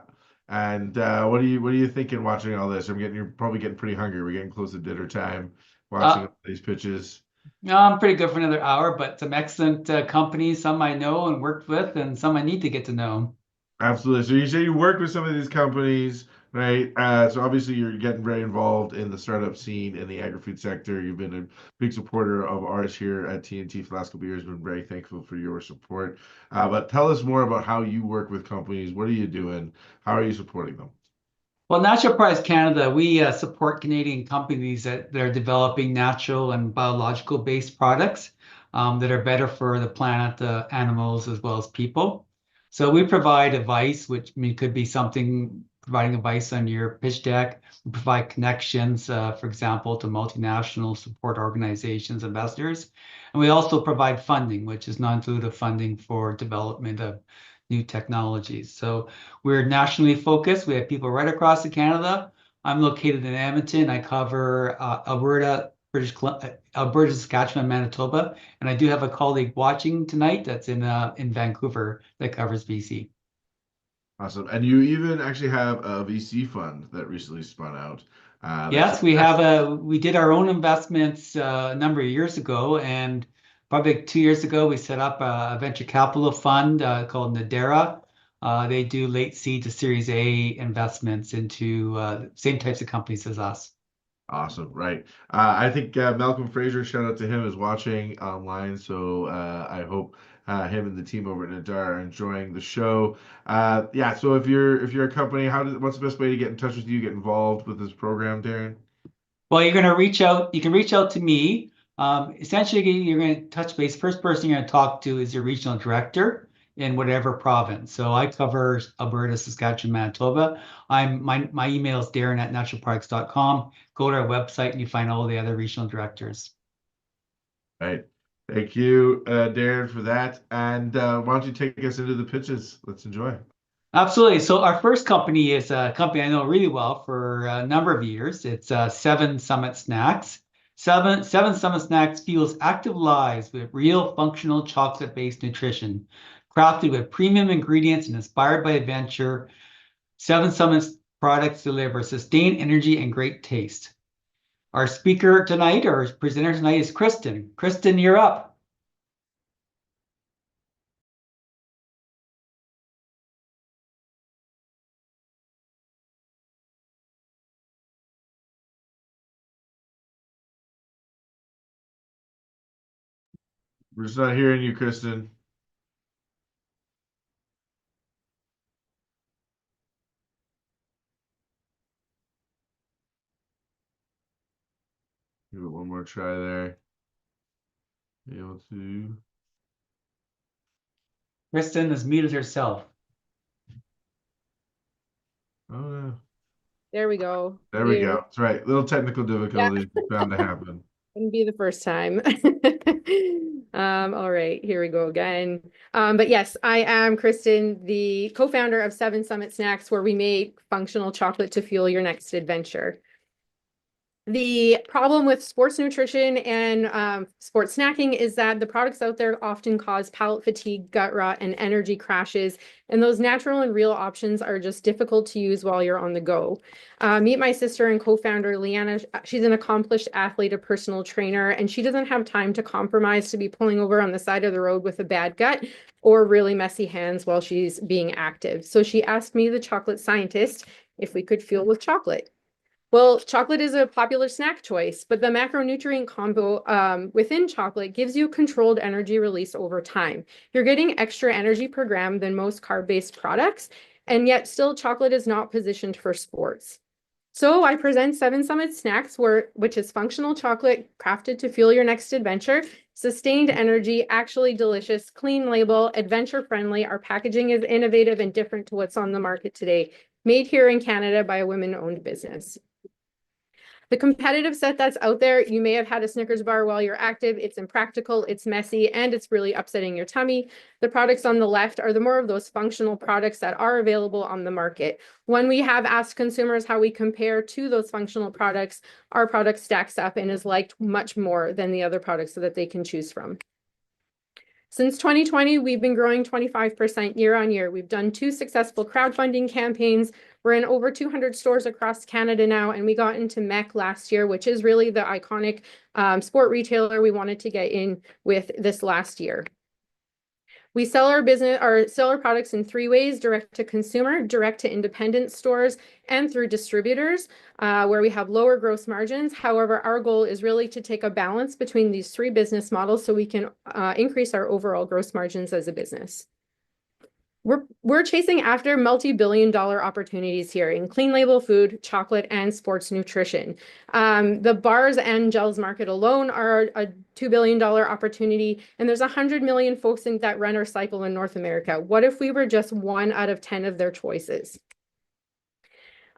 and what are you thinking watching all this? You're probably getting pretty hungry. We're getting close to dinner time. Watching all these pitches. No, I'm pretty good for another hour, but some excellent companies, some I know and worked with, and some I need to get to know. Absolutely. So you say you work with some of these companies, right? So obviously you're getting very involved in the startup scene in the agri-food sector. You've been a big supporter of ours here at TNT for the last couple of years. Been very thankful for your support. But tell us more about how you work with companies. What are you doing? How are you supporting them? Well, Natural Products Canada, we support Canadian companies that they're developing natural and biological-based products. that are better for the planet, the animals, as well as people. So we provide advice, which could be something providing advice on your pitch deck. We provide connections, for example, to multinational support organizations, investors. And we also provide funding, which is non-dilutive funding for development of new technologies. So we're nationally focused. We have people right across Canada. I'm located in Edmonton. I cover Alberta, Alberta, Saskatchewan, Manitoba, and I do have a colleague watching tonight that's in Vancouver that covers BC. Awesome. And you even actually have a VC fund that recently spun out. Yes, we did our own investments a number of years ago, and probably 2 years ago, we set up a venture capital fund called Terra. They do late seed to Series A investments into same types of companies as us. Awesome. Right. I think Malcolm Fraser, shout out to him, is watching online. So I hope him and the team over at Nadar are enjoying the show. Yeah. So if you're a company, what's the best way to get in touch with you, get involved with this program, Darren? Well, you're going to reach out. You can reach out to me. Essentially, you're going to touch base. First person you're going to talk to is your regional director in whatever province. So I cover Alberta, Saskatchewan, Manitoba. My email is darren@naturalproducts.com. Go to our website and you find all the other regional directors. Right. Thank you, Darren, for that. And why don't you take us into the pitches? Let's enjoy. Absolutely. So our first company is a company I know really well for a number of years. It's 7 Summit Snacks. Seven Summit Snacks fuels active lives with real functional chocolate-based nutrition. Crafted with premium ingredients and inspired by adventure, 7 Summit products deliver sustained energy and great taste. Our speaker tonight, or presenter tonight, is Kristen. Kristen, you're up. We're just not hearing you, Kristen. Give it one more try there. Be able to. Kristen has muted herself. Oh, no. There we go. There we go. That's right. Little technical difficulties bound to happen. Wouldn't be the first time. All right, here we go again. But yes, I am Kristen, the co-founder of 7 Summit Snacks, where we make functional chocolate to fuel your next adventure. The problem with sports nutrition and sports snacking is that the products out there often cause palate fatigue, gut rot, and energy crashes. And those natural and real options are just difficult to use while you're on the go. Meet my sister and co-founder, Leanna. She's an accomplished athlete, a personal trainer, and she doesn't have time to compromise to be pulling over on the side of the road with a bad gut or really messy hands while she's being active. So she asked me, the chocolate scientist, if we could fuel with chocolate. Well, chocolate is a popular snack choice, but the macronutrient combo within chocolate gives you controlled energy release over time. You're getting extra energy per gram than most carb-based products, and yet still chocolate is not positioned for sports. So I present 7 Summit Snacks, which is functional chocolate crafted to fuel your next adventure, sustained energy, actually delicious, clean label, adventure friendly. Our packaging is innovative and different to what's on the market today, made here in Canada by a women-owned business. The competitive set that's out there, you may have had a Snickers bar while you're active. It's impractical, it's messy, and it's really upsetting your tummy. The products on the left are the more of those functional products that are available on the market. When we have asked consumers how we compare to those functional products, our product stacks up and is liked much more than the other products so that they can choose from. Since 2020, we've been growing 25% year on year. We've done 2 successful crowdfunding campaigns. We're in over 200 stores across Canada now, and we got into MEC last year, which is really the iconic sport retailer we wanted to get in with this last year. We sell our products in 3 ways: direct to consumer, direct to independent stores, and through distributors, where we have lower gross margins. However, our goal is really to take a balance between these 3 business models so we can increase our overall gross margins as a business. We're chasing after multi-billion-dollar opportunities here in clean label food, chocolate, and sports nutrition. The bars and gels market alone are a $2 billion opportunity, and there's 100 million folks that run or cycle in North America. What if we were just 1 out of 10 of their choices?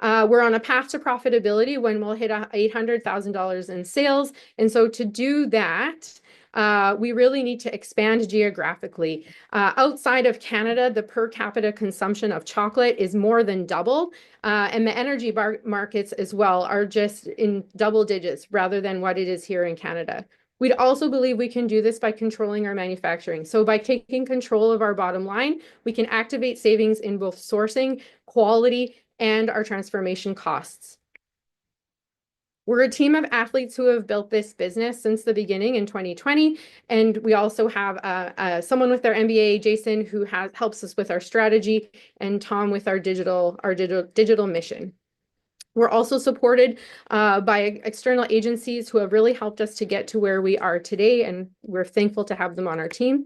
We're on a path to profitability when we'll hit $800,000 in sales. And so to do that, we really need to expand geographically. Outside of Canada, the per capita consumption of chocolate is more than double, and the energy markets as well are just in double digits rather than what it is here in Canada. We'd also believe we can do this by controlling our manufacturing. So by taking control of our bottom line, we can activate savings in both sourcing, quality, and our transformation costs. We're a team of athletes who have built this business since the beginning in 2020. And we also have someone with their MBA, Jason, who helps us with our strategy, and Tom with our digital mission. We're also supported by external agencies who have really helped us to get to where we are today, and we're thankful to have them on our team.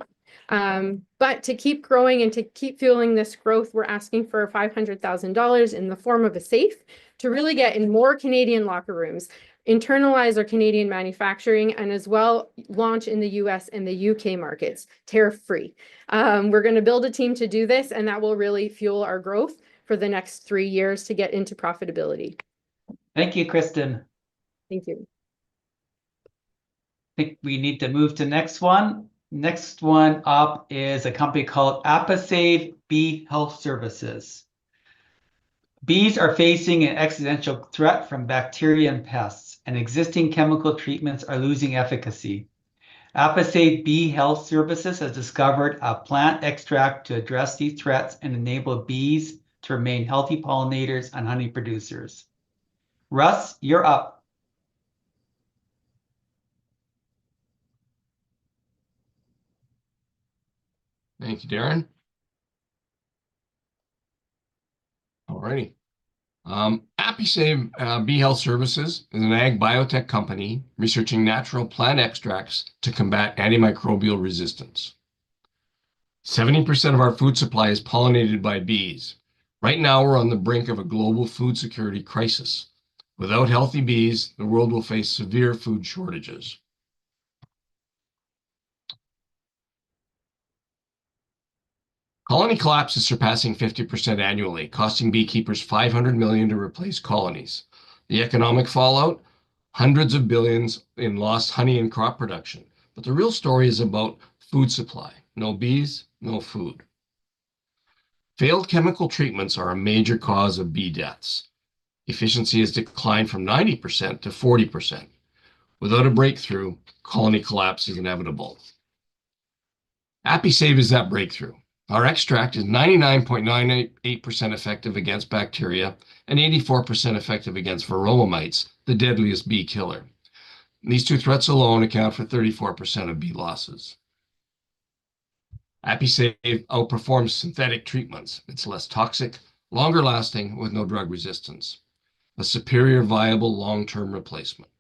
But to keep growing and to keep fueling this growth, we're asking for $500,000 in the form of a SAFE to really get in more Canadian locker rooms, internalize our Canadian manufacturing, and as well launch in the US and the UK markets, tariff-free. We're going to build a team to do this, and that will really fuel our growth for the next 3 years to get into profitability. Thank you, Kristen. Thank you. I think we need to move to next one. Next one up is a company called ApiSave Bee Health Services. Bees are facing an existential threat from bacteria and pests, and existing chemical treatments are losing efficacy. ApiSave Bee Health Services has discovered a plant extract to address these threats and enable bees to remain healthy pollinators and honey producers. Russ, you're up. Thank you, Darren. Alrighty. ApiSave Bee Health Services is an ag biotech company researching natural plant extracts to combat antimicrobial resistance. 70% of our food supply is pollinated by bees. Right now, we're on the brink of a global food security crisis. Without healthy bees, the world will face severe food shortages. Colony collapse is surpassing 50% annually, costing beekeepers $500 million to replace colonies. The economic fallout, hundreds of billions in lost honey and crop production. But the real story is about food supply. No bees, no food. Failed chemical treatments are a major cause of bee deaths. Efficiency has declined from 90% to 40%. Without a breakthrough, colony collapse is inevitable. ApiSave is that breakthrough. Our extract is 99.98% effective against bacteria and 84% effective against varroa mites, the deadliest bee killer. These two threats alone account for 34% of bee losses. ApiSave outperforms synthetic treatments. It's less toxic, longer lasting, with no drug resistance. A superior, viable, long-term replacement.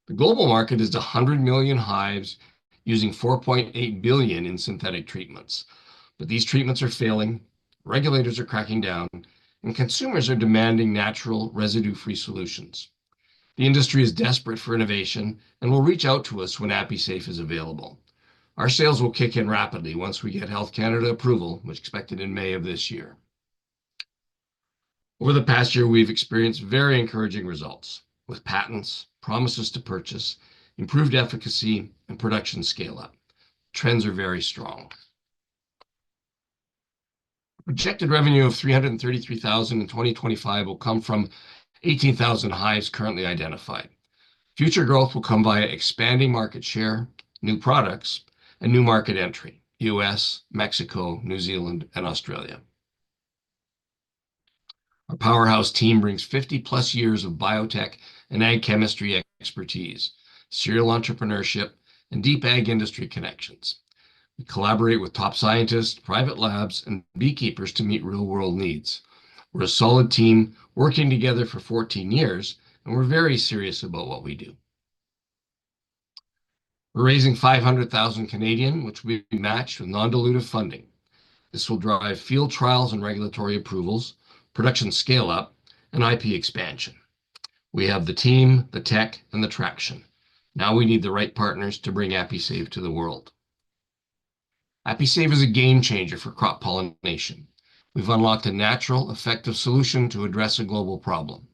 The global market is 100 million hives using 4.8 billion in synthetic treatments. But these treatments are failing, regulators are cracking down, and consumers are demanding natural, residue-free solutions. The industry is desperate for innovation and will reach out to us when ApiSafe is available. Our sales will kick in rapidly once we get Health Canada approval, which is expected in May of this year. Over the past year, we've experienced very encouraging results with patents, promises to purchase, improved efficacy, and production scale-up. Trends are very strong. Projected revenue of $333,000 in 2025 will come from 18,000 hives currently identified. Future growth will come via expanding market share, new products, and new market entry, US, Mexico, New Zealand, and Australia. Our powerhouse team brings 50+ years of biotech and ag chemistry expertise, serial entrepreneurship, and deep ag industry connections. We collaborate with top scientists, private labs, and beekeepers to meet real-world needs. We're a solid team working together for 14 years, and we're very serious about what we do. We're raising 500,000 Canadian, which will be matched with non-dilutive funding. This will drive field trials and regulatory approvals, production scale-up, and IP expansion. We have the team, the tech, and the traction. Now we need the right partners to bring ApiSave to the world. ApiSave is a game changer for crop pollination. We've unlocked a natural, effective solution to address a global problem.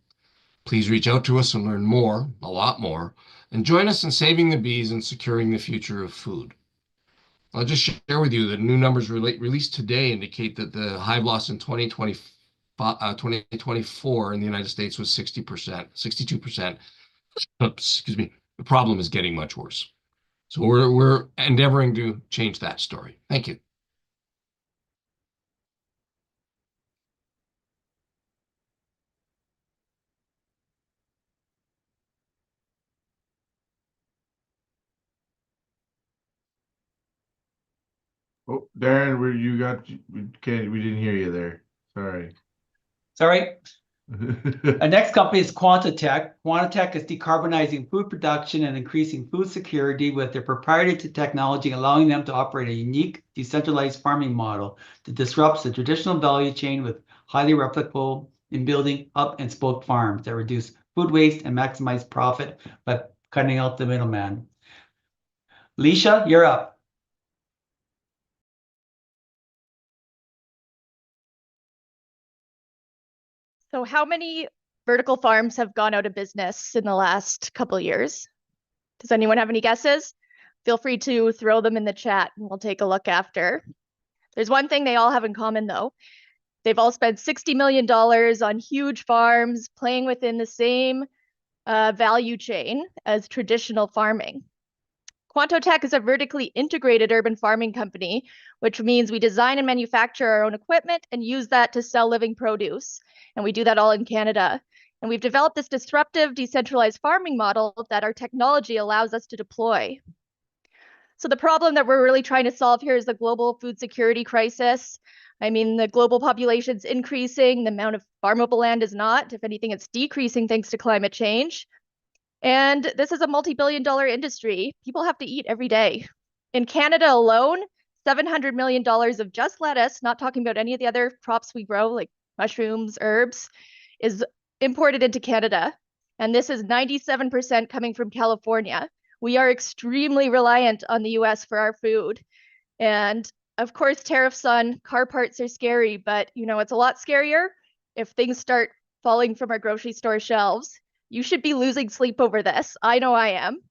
Please reach out to us and learn more, a lot more, and join us in saving the bees and securing the future of food. I'll just share with you that new numbers released today indicate that the hive loss in 2024 in the United States was 62%. Excuse me. The problem is getting much worse. So we're endeavoring to change that story. Thank you. Oh, Darren, where you got? Okay, we didn't hear you there. Sorry. Sorry. Our next company is QuantoTech. QuantoTech is decarbonizing food production and increasing food security with their proprietary technology, allowing them to operate a unique, decentralized farming model that disrupts the traditional value chain with highly replicable in building up and spoke farms that reduce food waste and maximize profit by cutting out the middleman. Leisha, you're up. So how many vertical farms have gone out of business in the last couple of years? Does anyone have any guesses? Feel free to throw them in the chat and we'll take a look after. There's one thing they all have in common though. They've all spent $60 million on huge farms playing within the same value chain as traditional farming. QuantoTech is a vertically integrated urban farming company, which means we design and manufacture our own equipment and use that to sell living produce. And we do that all in Canada. And we've developed this disruptive, decentralized farming model that our technology allows us to deploy. So the problem that we're really trying to solve here is the global food security crisis. I mean, the global population's increasing, the amount of farmable land is not. If anything, it's decreasing thanks to climate change. And this is a multi-billion-dollar industry. People have to eat every day. In Canada alone, $700 million of just lettuce, not talking about any of the other crops we grow, like mushrooms, herbs, is imported into Canada. And this is 97% coming from California. We are extremely reliant on the US for our food. And of course, tariffs on car parts are scary, but you know, it's a lot scarier if things start falling from our grocery store shelves. You should be losing sleep over this. I know I am.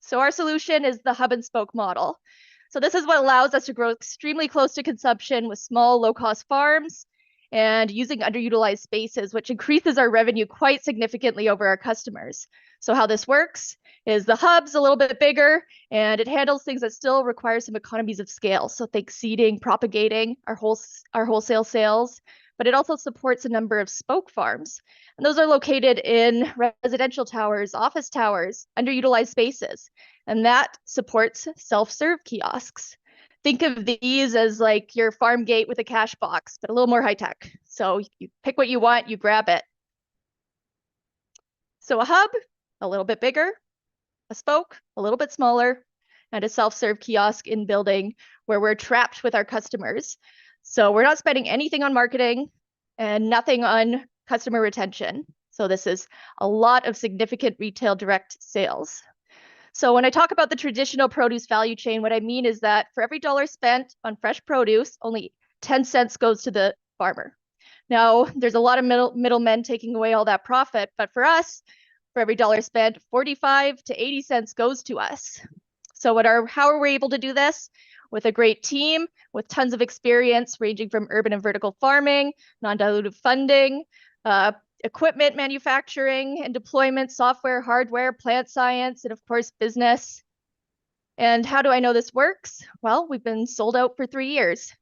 So our solution is the hub and spoke model. So this is what allows us to grow extremely close to consumption with small, low-cost farms and using underutilized spaces, which increases our revenue quite significantly over our customers. So how this works is the hub's a little bit bigger and it handles things that still require some economies of scale. So think seeding, propagating, our wholesale sales, but it also supports a number of spoke farms. And those are located in residential towers, office towers, underutilized spaces. And that supports self-serve kiosks. Think of these as like your farm gate with a cash box, but a little more high tech. So you pick what you want, you grab it. So a hub, a little bit bigger, a spoke, a little bit smaller, and a self-serve kiosk in building where we're trapped with our customers. So we're not spending anything on marketing and nothing on customer retention. So this is a lot of significant retail direct sales. So when I talk about the traditional produce value chain, what I mean is that for every dollar spent on fresh produce, only 10 cents goes to the farmer. Now, there's a lot of middlemen taking away all that profit, but for us, for every dollar spent, 45 to 80 cents goes to us. So how are we able to do this? With a great team, with tons of experience ranging from urban and vertical farming, non-dilutive funding, equipment manufacturing and deployment, software, hardware, plant science, and of course, business. And how do I know this works? Well, we've been sold out for 3 years.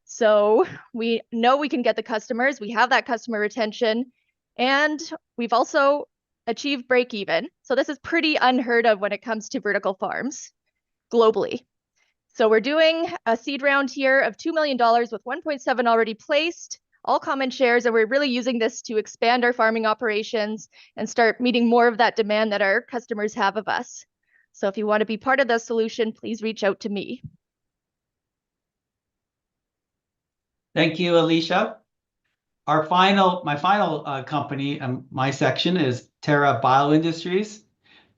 So we know we can get the customers, we have that customer retention, and we've also achieved break even. So this is pretty unheard of when it comes to vertical farms globally. So we're doing a seed round here of $2 million with 1.7 already placed, all common shares, and we're really using this to expand our farming operations and start meeting more of that demand that our customers have of us. So if you want to be part of the solution, please reach out to me. Thank you, Alicia. My final company, my section is Terra Bioindustries.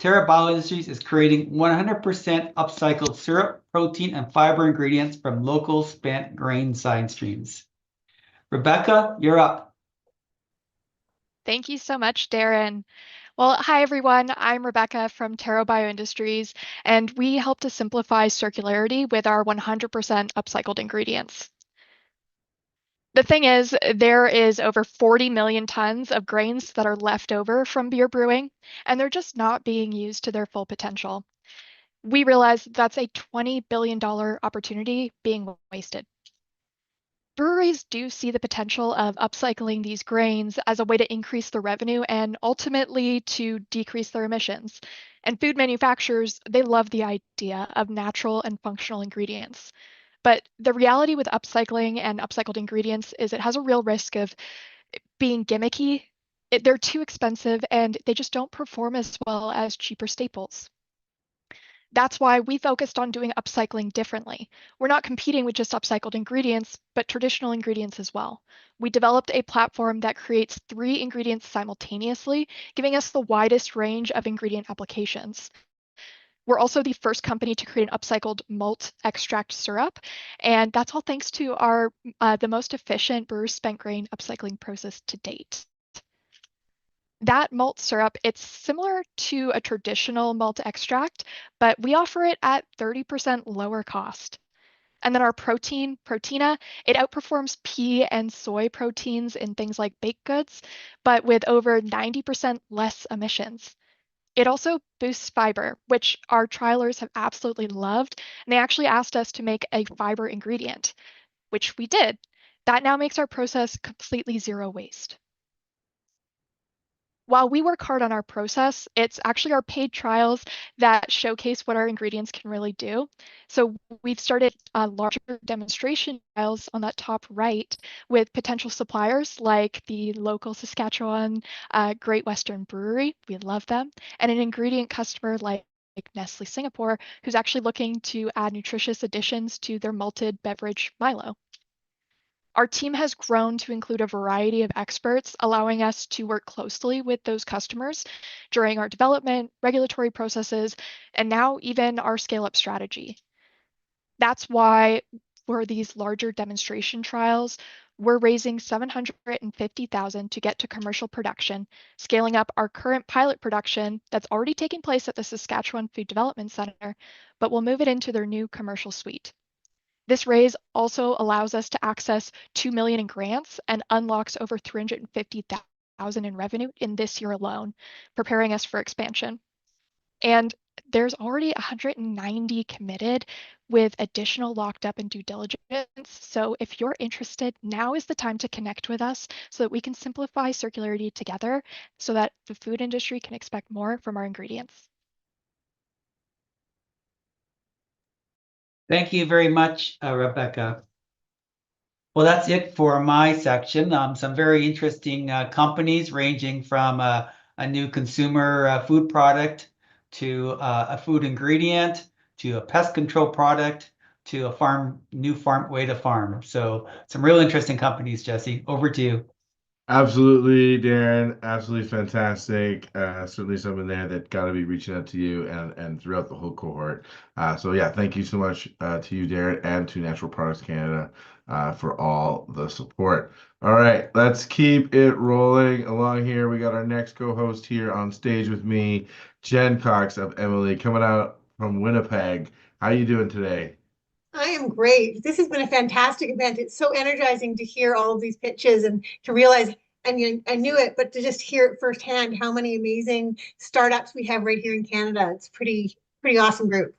Terra Bioindustries is creating 100% upcycled syrup, protein, and fiber ingredients from local spent grain side streams. Rebecca, you're up. Thank you so much, Darren. Well, hi everyone. I'm Rebecca from Terra Bioindustries, and we help to simplify circularity with our 100% upcycled ingredients. The thing is, there is over 40 million tons of grains that are left over from beer brewing, and they're just not being used to their full potential. We realize that's a $20 billion opportunity being wasted. Breweries do see the potential of upcycling these grains as a way to increase their revenue and ultimately to decrease their emissions. And food manufacturers, they love the idea of natural and functional ingredients. But the reality with upcycling and upcycled ingredients is it has a real risk of being gimmicky. They're too expensive and they just don't perform as well as cheaper staples. That's why we focused on doing upcycling differently. We're not competing with just upcycled ingredients, but traditional ingredients as well. We developed a platform that creates 3 ingredients simultaneously, giving us the widest range of ingredient applications. We're also the first company to create an upcycled malt extract syrup, and that's all thanks to our the most efficient brewer spent grain upcycling process to date. That malt syrup, it's similar to a traditional malt extract, but we offer it at 30% lower cost. And then our Proteina, it outperforms pea and soy proteins in things like baked goods, but with over 90% less emissions. It also boosts fiber, which our trialers have absolutely loved, and they actually asked us to make a fiber ingredient, which we did. That now makes our process completely zero waste. While we work hard on our process, it's actually our paid trials that showcase what our ingredients can really do. So we've started larger demonstration trials on that top right with potential suppliers like the local Saskatchewan Great Western Brewery. We love them. And an ingredient customer like Nestle Singapore, who's actually looking to add nutritious additions to their malted beverage Milo. Our team has grown to include a variety of experts, allowing us to work closely with those customers during our development, regulatory processes, and now even our scale-up strategy. That's why for these larger demonstration trials, we're raising $750,000 to get to commercial production, scaling up our current pilot production that's already taking place at the Saskatchewan Food Development Center, but we'll move it into their new commercial suite. This raise also allows us to access $2 million in grants and unlocks over $350,000 in revenue in this year alone, preparing us for expansion. And there's already 190 committed with additional locked up in due diligence. So if you're interested, now is the time to connect with us so that we can simplify circularity together so that the food industry can expect more from our ingredients. Thank you very much, Rebecca. Well, that's it for my section. Some very interesting companies ranging from a new consumer food product to a food ingredient to a pest control product to a new way to farm. So some real interesting companies, Jesse. Over to you. Absolutely, Darren. Absolutely fantastic. Certainly someone there that got to be reaching out to you and throughout the whole cohort. So yeah, thank you so much to you, Darren, and to Natural Products Canada for all the support. All right, let's keep it rolling along here. We got our next co-host here on stage with me, Jen Cox of Emily, coming out from Winnipeg. How you doing today? I am great. This has been a fantastic event. It's so energizing to hear all of these pitches and to realize, I knew it, but to just hear it firsthand how many amazing startups we have right here in Canada. It's pretty awesome group.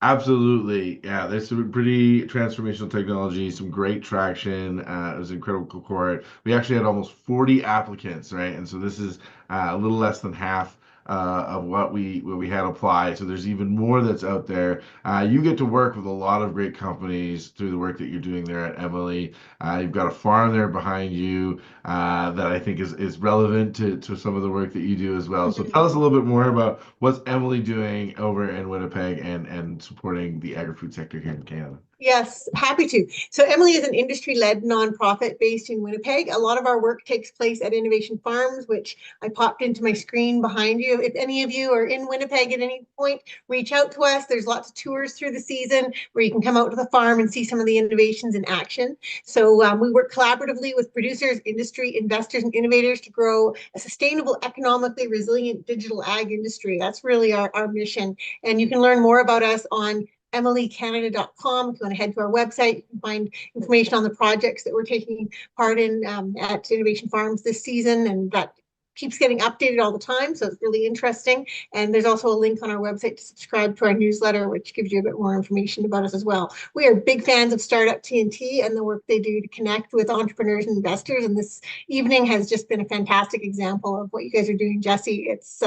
Absolutely. Yeah, there's some pretty transformational technology, some great traction. It was an incredible cohort. We actually had almost 40 applicants, right? And so this is a little less than half of what we had apply. So there's even more that's out there. You get to work with a lot of great companies through the work that you're doing there at Emily. You've got a farm there behind you that I think is relevant to some of the work that you do as well. So tell us a little bit more about what's Emily doing over in Winnipeg and supporting the agri-food sector here in Canada. Yes, happy to. So Emily is an industry-led nonprofit based in Winnipeg. A lot of our work takes place at Innovation Farms, which I popped into my screen behind you. If any of you are in Winnipeg at any point, reach out to us. There's lots of tours through the season where you can come out to the farm and see some of the innovations in action. So we work collaboratively with producers, industry, investors, and innovators to grow a sustainable, economically resilient digital ag industry. That's really our mission. And you can learn more about us on emilycanada.com. If you want to head to our website, you can find information on the projects that we're taking part in at Innovation Farms this season, and that keeps getting updated all the time, so it's really interesting. And there's also a link on our website to subscribe to our newsletter, which gives you a bit more information about us as well. We are big fans of Startup TNT and the work they do to connect with entrepreneurs and investors, and this evening has just been a fantastic example of what you guys are doing, Jesse. It's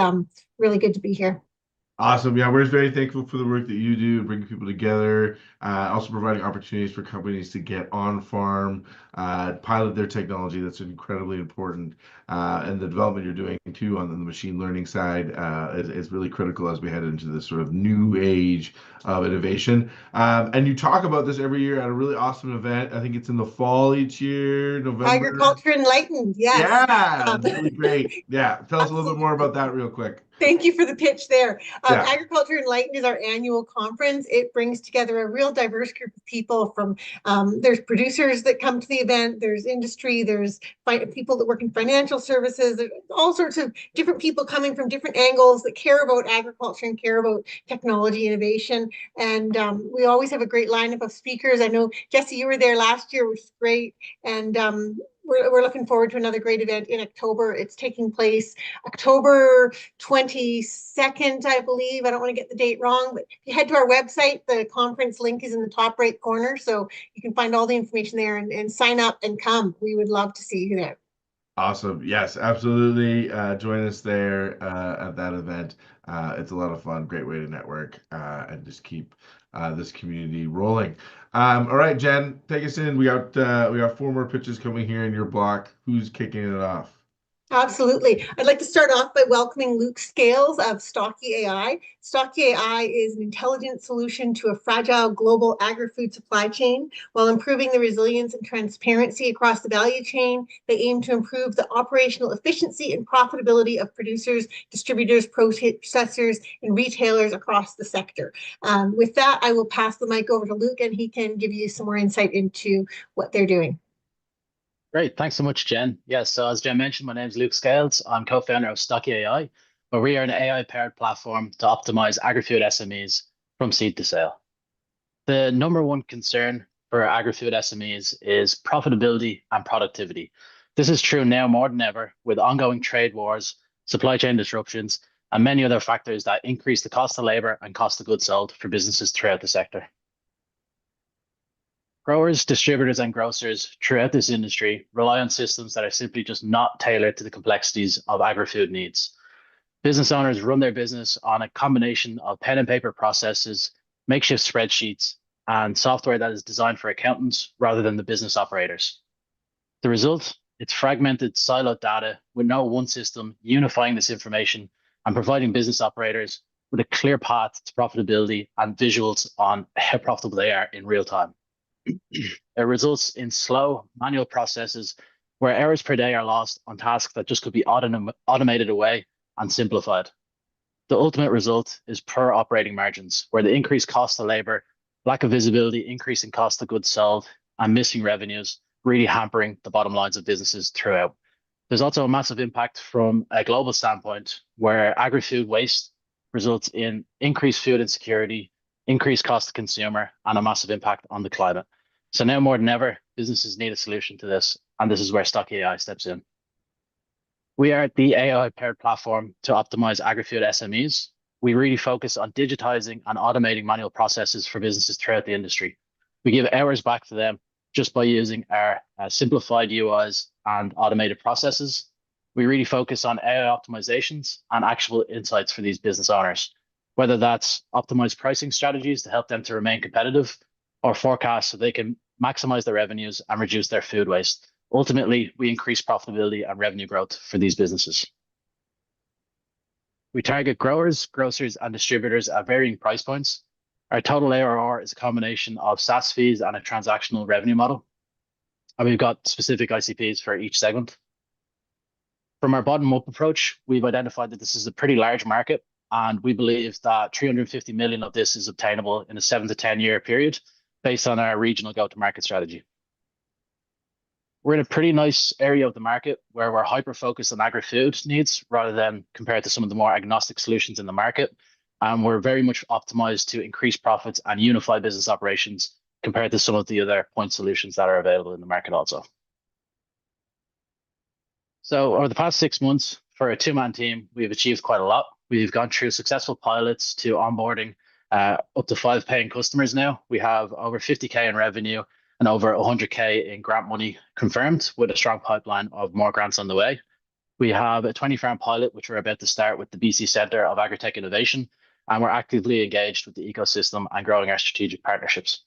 really good to be here. Awesome. Yeah, we're very thankful for the work that you do, bringing people together, also providing opportunities for companies to get on farm, pilot their technology. That's incredibly important. And the development you're doing too on the machine learning side is really critical as we head into this sort of new age of innovation. And you talk about this every year at a really awesome event. I think it's in the fall each year, November. Agriculture Enlightened, yes. Yeah, really great. Yeah, tell us a little bit more about that real quick. Thank you for the pitch there. Yeah. Agriculture Enlightened is our annual conference. It brings together a real diverse group of people from, there's producers that come to the event, there's industry, there's people that work in financial services, there's all sorts of different people coming from different angles that care about agriculture and care about technology innovation. And we always have a great lineup of speakers. I know, Jesse, you were there last year, which was great. And we're looking forward to another great event in October. It's taking place October 22nd, I believe. I don't want to get the date wrong, but if you head to our website, the conference link is in the top right corner. So you can find all the information there and sign up and come. We would love to see you there. Awesome. Yes, absolutely. Join us there at that event. It's a lot of fun, great way to network and just keep this community rolling. All right, Jen, take us in. We got 4 more pitches coming here in your block. Who's kicking it off? Absolutely. I'd like to start off by welcoming Luke Scales of Stocky AI. Stocky AI is an intelligent solution to a fragile global agri-food supply chain. While improving the resilience and transparency across the value chain, they aim to improve the operational efficiency and profitability of producers, distributors, processors, and retailers across the sector. With that, I will pass the mic over to Luke, and he can give you some more insight into what they're doing. Great. Thanks so much, Jen. Yes, so as Jen mentioned, my name is Luke Scales. I'm co-founder of Stocky AI, where we are an AI-powered platform to optimize agri-food SMEs from seed to sale. The number one concern for agri-food SMEs is profitability and productivity. This is true now more than ever with ongoing trade wars, supply chain disruptions, and many other factors that increase the cost of labor and cost of goods sold for businesses throughout the sector. Growers, distributors, and grocers throughout this industry rely on systems that are simply just not tailored to the complexities of agri-food needs. Business owners run their business on a combination of pen and paper processes, makeshift spreadsheets, and software that is designed for accountants rather than the business operators. The result, it's fragmented, siloed data with no one system unifying this information and providing business operators with a clear path to profitability and visuals on how profitable they are in real time. It results in slow manual processes where hours per day are lost on tasks that just could be automated away and simplified. The ultimate result is poor operating margins, where the increased cost of labor, lack of visibility, increasing cost of goods sold, and missing revenues really hampering the bottom lines of businesses throughout. There's also a massive impact from a global standpoint, where agri-food waste results in increased food insecurity, increased cost to consumer, and a massive impact on the climate. So now more than ever, businesses need a solution to this, and this is where Stocky AI steps in. We are the AI-powered platform to optimize agri-food SMEs. We really focus on digitizing and automating manual processes for businesses throughout the industry. We give hours back to them just by using our simplified UIs and automated processes. We really focus on AI optimizations and actionable insights for these business owners, whether that's optimized pricing strategies to help them to remain competitive, or forecasts so they can maximize their revenues and reduce their food waste. Ultimately, we increase profitability and revenue growth for these businesses. We target growers, grocers, and distributors at varying price points. Our total ARR is a combination of SaaS fees and a transactional revenue model. And we've got specific ICPs for each segment. From our bottom-up approach, we've identified that this is a pretty large market, and we believe that 350 million of this is obtainable in a 7 to 10 year period based on our regional go-to-market strategy. We're in a pretty nice area of the market where we're hyper-focused on agri-food needs rather than compared to some of the more agnostic solutions in the market. And we're very much optimized to increase profits and unify business operations compared to some of the other point solutions that are available in the market also. So over the past 6 months, for a two-man team, we've achieved quite a lot. We've gone through successful pilots to onboarding up to 5 paying customers now. We have over 50K in revenue and over 100K in grant money confirmed, with a strong pipeline of more grants on the way. We have a 20-farm pilot, which we're about to start with the BC Centre of Agri-Tech Innovation, and we're actively engaged with the ecosystem and growing our strategic partnerships.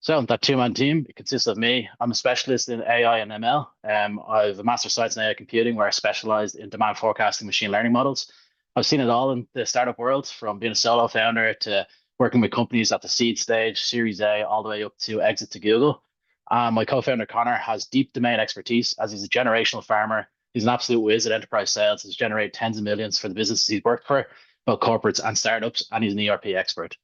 So that two-man team, it consists of me. I'm a specialist in AI and ML. I have a Master of Science in AI Computing, where I specialized in demand forecasting machine learning models. I've seen it all in the startup world, from being a solo founder to working with companies at the seed stage, Series A, all the way up to exit to Google. My co-founder, Connor, has deep domain expertise as he's a generational farmer. He's an absolute whiz at enterprise sales. He's generated tens of millions for the businesses he's worked for, both corporates and startups, and he's an ERP expert.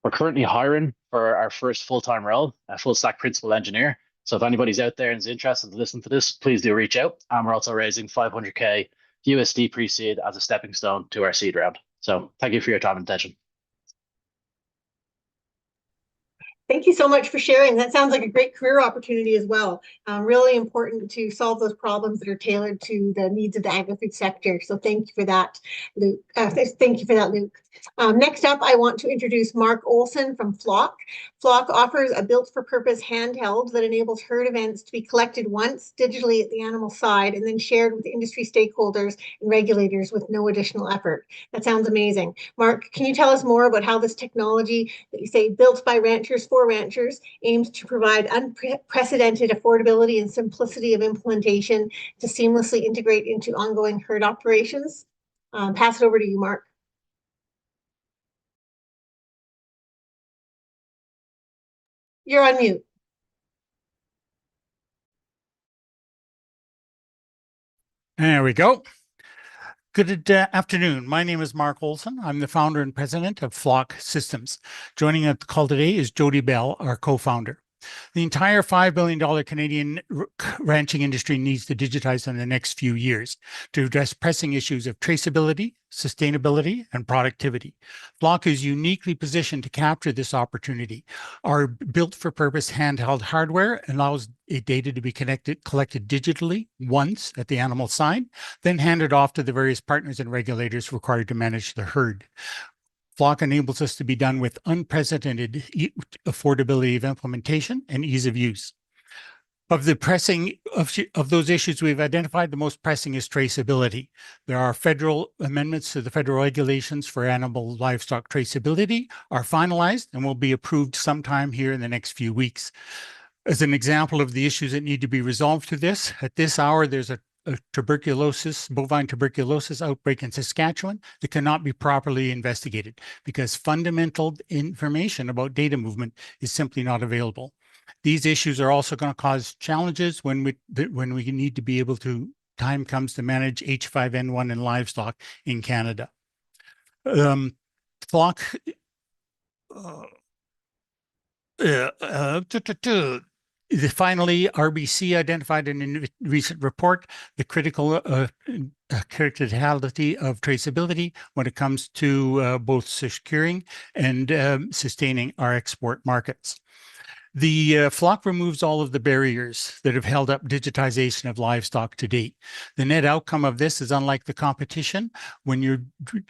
We're currently hiring for our first full-time role, a full-stack principal engineer. So if anybody's out there and is interested to listen to this, please do reach out. And we're also raising 500K USD pre-seed as a stepping stone to our seed round. So thank you for your time and attention. Thank you so much for sharing. That sounds like a great career opportunity as well. Really important to solve those problems that are tailored to the needs of the agri-food sector. So thank you for that, Luke. Luke. Next up, I want to introduce Mark Olson from Flock. Flock offers a built-for-purpose handheld that enables herd events to be collected once digitally at the animal side and then shared with industry stakeholders and regulators with no additional effort. That sounds amazing. Mark, can you tell us more about how this technology that you say built by ranchers for ranchers aims to provide unprecedented affordability and simplicity of implementation to seamlessly integrate into ongoing herd operations? Pass it over to you, Mark. You're on mute. There we go. Good afternoon. My name is Mark Olson. I'm the founder and president of Flock Systems. Joining at the call today is Jody Bell, our co-founder. The entire $5 billion Canadian ranching industry needs to digitize in the next few years to address pressing issues of traceability, sustainability, and productivity. Flock is uniquely positioned to capture this opportunity. Our built-for-purpose handheld hardware allows data to be collected digitally once at the animal side, then handed off to the various partners and regulators required to manage the herd. Flock enables us to be done with unprecedented affordability of implementation and ease of use. Of the pressing of those issues we've identified, the most pressing is traceability. There are federal amendments to the federal regulations for animal livestock traceability are finalized and will be approved sometime here in the next few weeks. As an example of the issues that need to be resolved to this, at this hour, there's a bovine tuberculosis outbreak in Saskatchewan that cannot be properly investigated because fundamental information about data movement is simply not available. These issues are also going to cause challenges when we need to be able to, time comes to manage H5N1 in livestock in Canada. Flock Finally, RBC identified in a recent report the critical criticality of traceability when it comes to both securing and sustaining our export markets. The Flock removes all of the barriers that have held up digitization of livestock to date. The net outcome of this is unlike the competition when you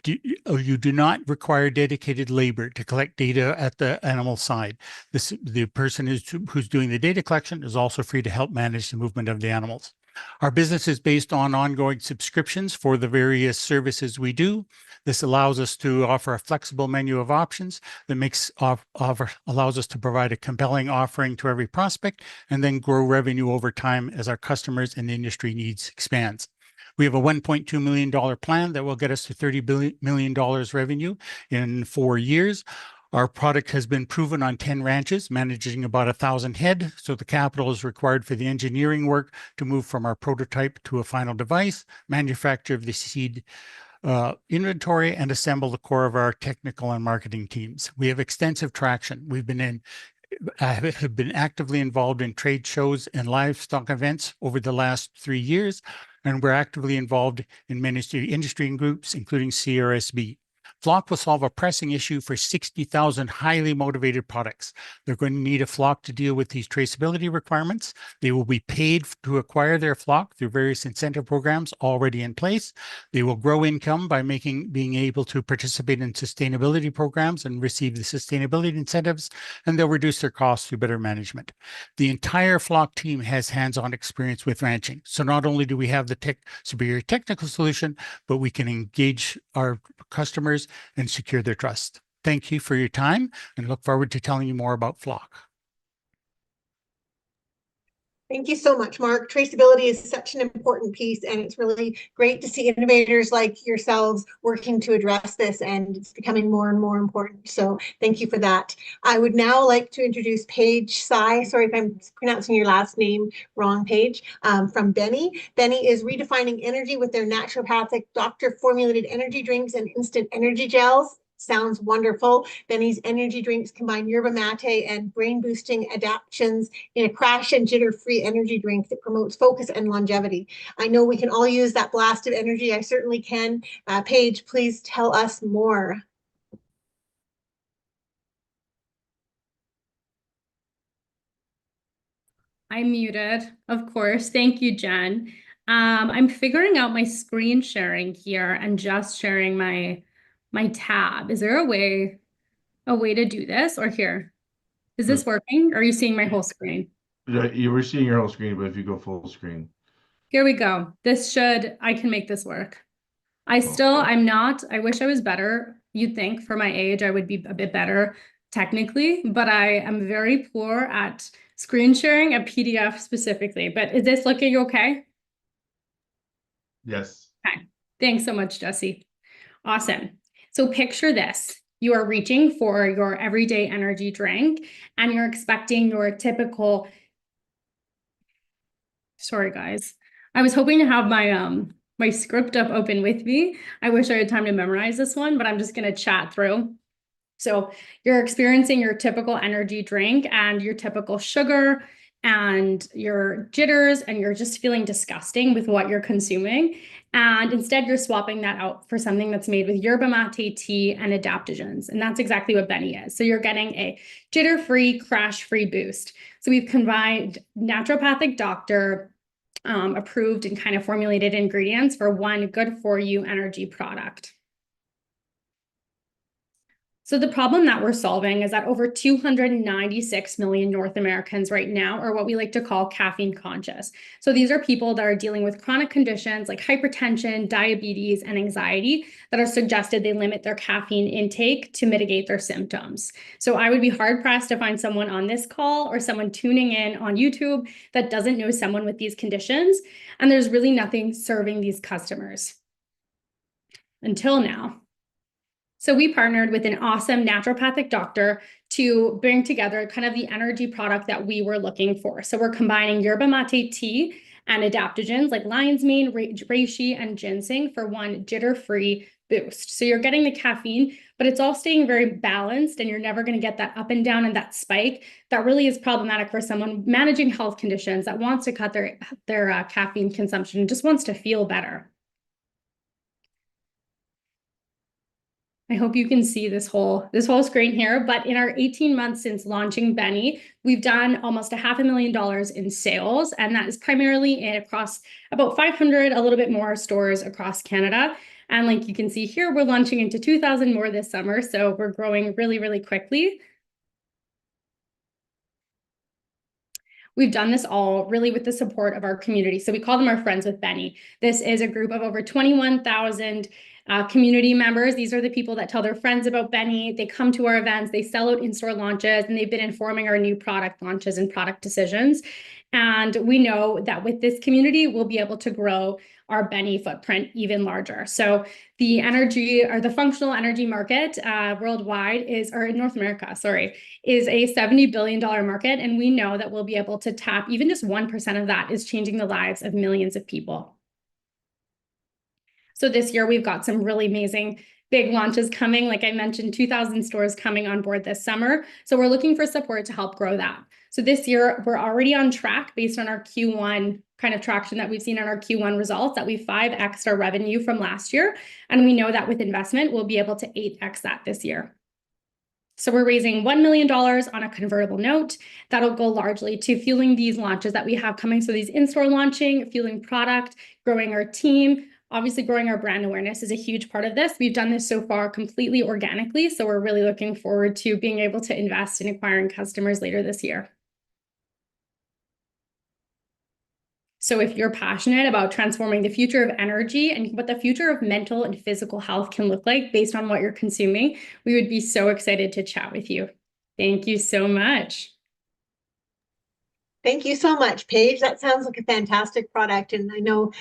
do not require dedicated labor to collect data at the animal side. The person who's doing the data collection is also free to help manage the movement of the animals. Our business is based on ongoing subscriptions for the various services we do. This allows us to offer a flexible menu of options that allows us to provide a compelling offering to every prospect and then grow revenue over time as our customers and the industry needs expands. We have a $1.2 million plan that will get us to $30 million revenue in 4 years. Our product has been proven on 10 ranches, managing about 1,000 head, so the capital is required for the engineering work to move from our prototype to a final device, manufacture of the seed inventory, and assemble the core of our technical and marketing teams. We have extensive traction. Have been actively involved in trade shows and livestock events over the last 3 years, and we're actively involved in many industry groups, including CRSB. Flock will solve a pressing issue for 60,000 highly motivated products. They're going to need a flock to deal with these traceability requirements. They will be paid to acquire their flock through various incentive programs already in place. They will grow income by being able to participate in sustainability programs and receive the sustainability incentives, and they'll reduce their costs through better management. The entire flock team has hands-on experience with ranching. So not only do we have the superior technical solution, but we can engage our customers and secure their trust. Thank you for your time and look forward to telling you more about Flock. Thank you so much, Mark. Traceability is such an important piece, and it's really great to see innovators like yourselves working to address this, and it's becoming more and more important. So thank you for that. I would now like to introduce Paige Sai. Sorry if I'm pronouncing your last name wrong, Paige, from Benny. Benny is redefining energy with their naturopathic doctor-formulated energy drinks and instant energy gels. Sounds wonderful. Benny's energy drinks combine yerba mate and brain-boosting adaptogens in a crash and jitter-free energy drink that promotes focus and longevity. I know we can all use that blast of energy. I certainly can. Paige, please tell us more. I'm muted, of course. Thank you, Jen. I'm figuring out my screen sharing here and just sharing my tab. Is there a way to do this? Or here? Is this working? Or are you seeing my whole screen? You were seeing your whole screen, but if you go full screen. Here we go. I can make this work. I wish I was better. You'd think for my age, I would be a bit better technically, but I am very poor at screen sharing a PDF specifically. But is this looking okay? Yes. Okay. Thanks so much, Jesse. Awesome. So picture this. You are reaching for your everyday energy drink and you're expecting your typical, sorry guys. I was hoping to have my script up open with me. I wish I had time to memorize this one, but I'm just going to chat through. So you're experiencing your typical energy drink and your typical sugar and your jitters, and you're just feeling disgusting with what you're consuming. And instead, you're swapping that out for something that's made with yerba mate tea and adaptogens. And that's exactly what Benny is. So you're getting a jitter-free, crash-free boost. So we've combined naturopathic doctor approved and kind of formulated ingredients for one good-for-you energy product. So the problem that we're solving is that over 296 million North Americans right now are what we like to call caffeine conscious. So these are people that are dealing with chronic conditions like hypertension, diabetes, and anxiety that are suggested they limit their caffeine intake to mitigate their symptoms. So I would be hard pressed to find someone on this call or someone tuning in on YouTube that doesn't know someone with these conditions. And there's really nothing serving these customers until now. So we partnered with an awesome naturopathic doctor to bring together kind of the energy product that we were looking for. So we're combining yerba mate tea and adaptogens like lion's mane, reishi, and ginseng for one jitter-free boost. So you're getting the caffeine, but it's all staying very balanced, and you're never going to get that up and down and that spike that really is problematic for someone managing health conditions that wants to cut their caffeine consumption and just wants to feel better. I hope you can see this whole screen here, but in our 18 months since launching Benny, we've done almost $500,000 in sales, and that is primarily across about 500, a little bit more stores across Canada. And like you can see here, we're launching into 2,000 more this summer, so we're growing really, really quickly. We've done this all really with the support of our community. So we call them our Friends with Benny. This is a group of over 21,000 community members. These are the people that tell their friends about Benny. They come to our events, they sell out in-store launches, and they've been informing our new product launches and product decisions. And we know that with this community, we'll be able to grow our Benny footprint even larger. So the energy or the functional energy market worldwide or in North America, sorry, is a $70 billion market. And we know that we'll be able to tap even just 1% of that is changing the lives of millions of people. So this year we've got some really amazing big launches coming. Like I mentioned, 2,000 stores coming on board this summer. So we're looking for support to help grow that. So this year we're already on track based on our Q1 kind of traction that we've seen in our Q1 results, that we 5x'd our revenue from last year. And we know that with investment, we'll be able to 8x that this year. So we're raising $1 million on a convertible note. That'll go largely to fueling these launches that we have coming. So these in-store launching, fueling product, growing our team. Obviously, growing our brand awareness is a huge part of this. We've done this so far completely organically. So we're really looking forward to being able to invest in acquiring customers later this year. So if you're passionate about transforming the future of energy and what the future of mental and physical health can look like based on what you're consuming, we would be so excited to chat with you. Thank you so much. Thank you so much, Paige. That sounds like a fantastic product. And I know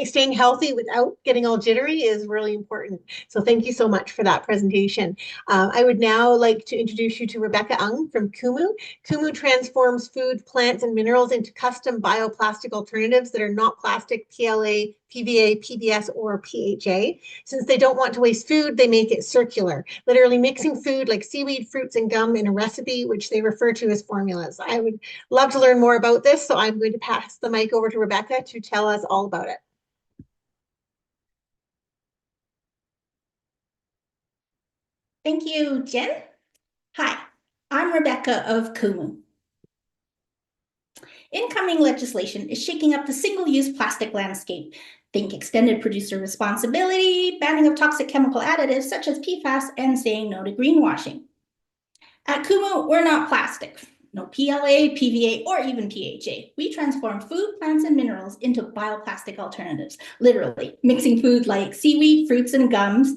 staying healthy without getting all jittery is really important. So thank you so much for that presentation. I would now like to introduce you to Rebecca Ung from Kumu. Kumu transforms food, plants, and minerals into custom bioplastic alternatives that are not plastic, PLA, PVA, PBS, or PHA. Since they don't want to waste food, they make it circular, literally mixing food like seaweed, fruits, and gum in a recipe, which they refer to as formulas. I would love to learn more about this, so I'm going to pass the mic over to Rebecca to tell us all about it. Thank you, Jen. Hi, I'm Rebecca of Kumu. Incoming legislation is shaking up the single-use plastic landscape. Think extended producer responsibility, banning of toxic chemical additives such as PFAS, and saying no to greenwashing. At Kumu, we're not plastic. No PLA, PVA, or even PHA. We transform food, plants, and minerals into bioplastic alternatives, literally mixing food like seaweed, fruits, and gums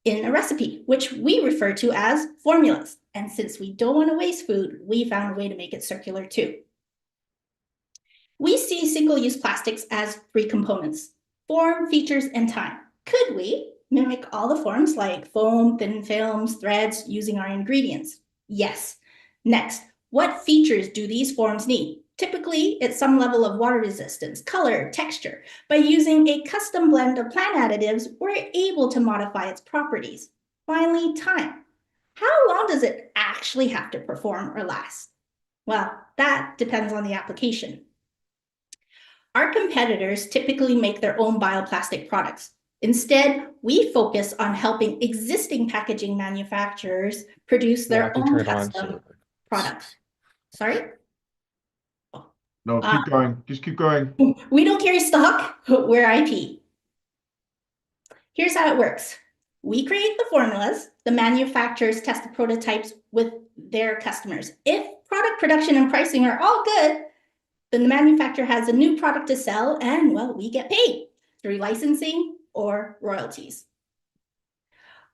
in a recipe, which we refer to as formulas. And since we don't want to waste food, we found a way to make it circular too. We see single-use plastics as 3 components: form, features, and time. Could we mimic all the forms like foam, thin films, threads using our ingredients? Yes. Next, what features do these forms need? Typically, it's some level of water resistance, color, texture. By using a custom blend of plant additives, we're able to modify its properties. Finally, time. How long does it actually have to perform or last? Well, that depends on the application. Our competitors typically make their own bioplastic products. Instead, we focus on helping existing packaging manufacturers produce their own custom products. Sorry? No, keep going. Just keep going. We don't carry stock, we're IP. Here's how it works. We create the formulas, the manufacturers test the prototypes with their customers. If product production and pricing are all good, then the manufacturer has a new product to sell and, well, we get paid through licensing or royalties.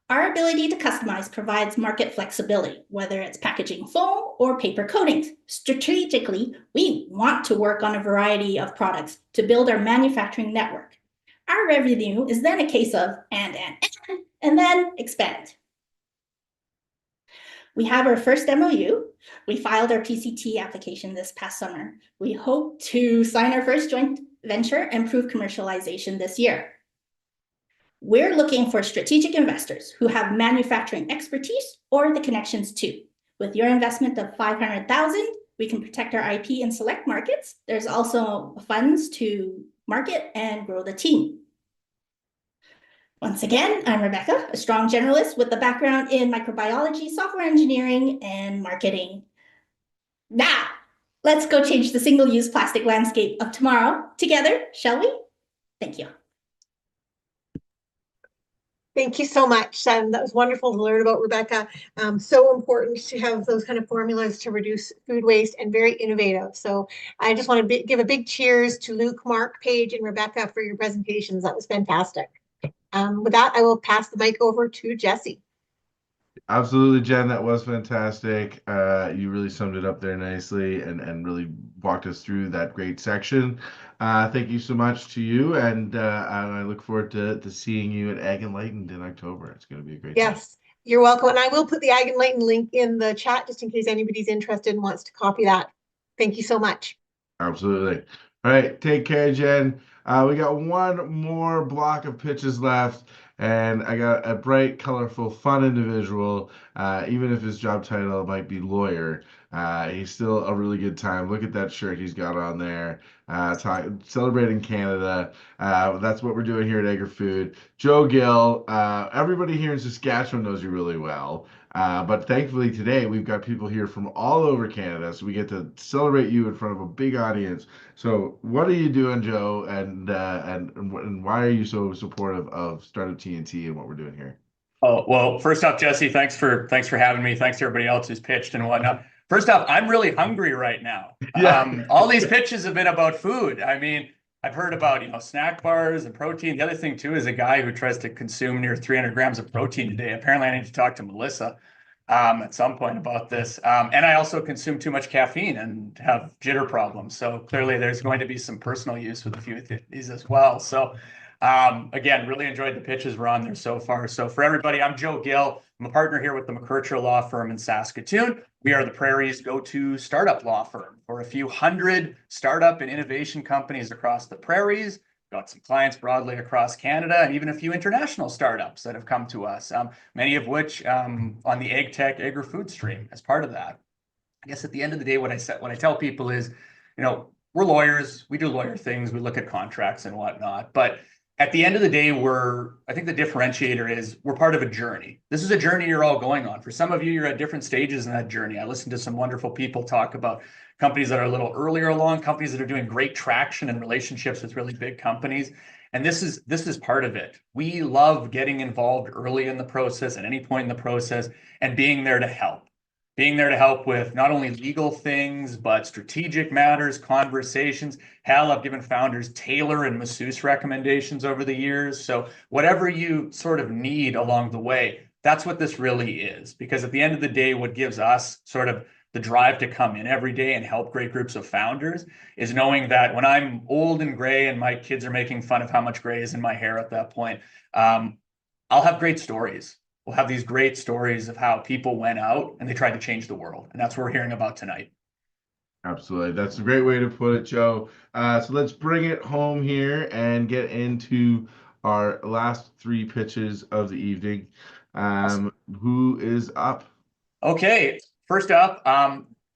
Our ability to customize provides market flexibility, whether it's packaging foam or paper coatings. Strategically, we want to work on a variety of products to build our manufacturing network. Our revenue is then a case of and then expand. We have our first MOU. We filed our PCT application this past summer. We hope to sign our first joint venture and prove commercialization this year. We're looking for strategic investors who have manufacturing expertise or the connections too. With your investment of $500,000, we can protect our IP in select markets. There's also funds to market and grow the team. Once again, I'm Rebecca, a strong generalist with a background in microbiology, software engineering, and marketing. Now, let's go change the single-use plastic landscape of tomorrow together, shall we? Thank you. Thank you so much. That was wonderful to learn about, Rebecca. So important to have those kind of formulas to reduce food waste and very innovative. So I just want to give a big cheers to Luke, Mark, Paige, and Rebecca for your presentations. That was fantastic. With that, I will pass the mic over to Jesse. Absolutely, Jen. That was fantastic. You really summed it up there nicely and really walked us through that great section. Thank you so much to you, and I look forward to seeing you at Ag Enlightened in October. It's going to be a great time. Yes, you're welcome. And I will put the Ag Enlightened link in the chat just in case anybody's interested and wants to copy that. Thank you so much. Absolutely. All right, take care, Jen. We got one more block of pitches left, and I got a bright, colorful, fun individual. Even if his job title might be lawyer, he's still a really good time. Look at that shirt he's got on there. Celebrating Canada. That's what we're doing here at Agri-Food. Joe Gill. Everybody here in Saskatchewan knows you really well. But thankfully today we've got people here from all over Canada, so we get to celebrate you in front of a big audience. So what are you doing, Joe, and why are you so supportive of Startup TNT and what we're doing here? Oh, well, first off, Jesse, thanks for having me. Thanks to everybody else who's pitched and whatnot. First off, I'm really hungry right now. Yeah. All these pitches have been about food. I mean, I've heard about, snack bars and protein. The other thing too is a guy who tries to consume near 300 grams of protein a day. Apparently, I need to talk to Melissa at some point about this. And I also consume too much caffeine and have jitter problems. So clearly, there's going to be some personal use with a few of these as well. So again, really enjoyed the pitches we're on there so far. So for everybody, I'm Joe Gill. I'm a partner here with the McKercher Law Firm in Saskatoon. We are the Prairie's go-to startup law firm for a few hundred startup and innovation companies across the Prairies. Got some clients broadly across Canada and even a few international startups that have come to us, many of which on the ag tech, agri-food stream as part of that. I guess at the end of the day, what I tell people is, we're lawyers, we do lawyer things, we look at contracts and whatnot, but at the end of the day, I think the differentiator is we're part of a journey. This is a journey you're all going on. For some of you, you're at different stages in that journey. I listened to some wonderful people talk about companies that are a little earlier along, companies that are doing great traction and relationships with really big companies. And this is part of it. We love getting involved early in the process, at any point in the process, and being there to help. Being there to help with not only legal things, but strategic matters, conversations. Hell, I've given founders Taylor and masseuse recommendations over the years. So whatever you sort of need along the way, that's what this really is. Because at the end of the day, what gives us sort of the drive to come in every day and help great groups of founders is knowing that when I'm old and gray and my kids are making fun of how much gray is in my hair at that point, I'll have great stories. We'll have these great stories of how people went out and they tried to change the world. And that's what we're hearing about tonight. Absolutely. That's a great way to put it, Joe. So let's bring it home here and get into our last three pitches of the evening. Who is up? Okay. First up,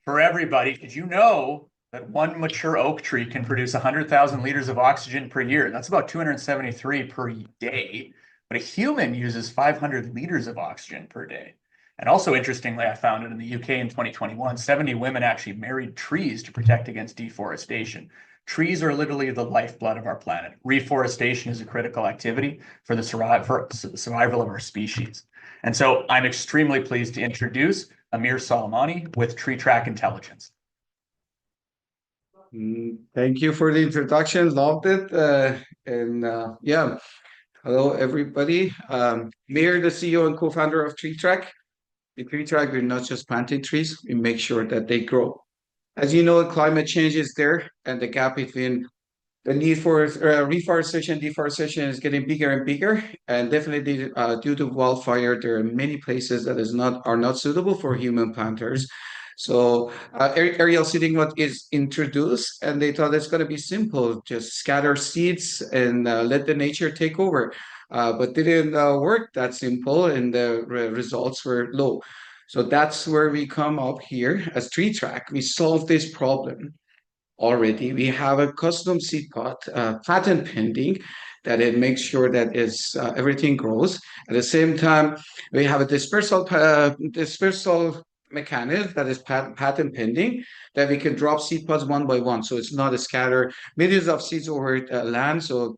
for everybody, did you know that one mature oak tree can produce 100,000 liters of oxygen per year? That's about 273 per day. But a human uses 500 liters of oxygen per day. And also, interestingly, I found it in the UK in 2021, 70 women actually married trees to protect against deforestation. Trees are literally the lifeblood of our planet. Reforestation is a critical activity for the survival of our species. And so I'm extremely pleased to introduce Amir Soleimani with Tree Track Intelligence. Thank you for the introduction. Loved it. Yeah. Hello, everybody. Mayor, the CEO and co-founder of Tree Track. With Tree Track, we're not just planting trees, we make sure that they grow. As you know, climate change is there, and the gap between the need for reforestation and deforestation is getting bigger and bigger. And definitely due to wildfire, there are many places that are not suitable for human planters. So aerial seeding is introduced, and they thought it's going to be simple, just scatter seeds and let the nature take over. But didn't work that simple, and the results were low. So that's where we come up here as Tree Track. We solve this problem already. We have a custom seed pot, patent pending, that it makes sure that everything grows. At the same time, we have a dispersal mechanism that is patent pending, that we can drop seed pods one by one. So it's not a scatter millions of seeds over land. So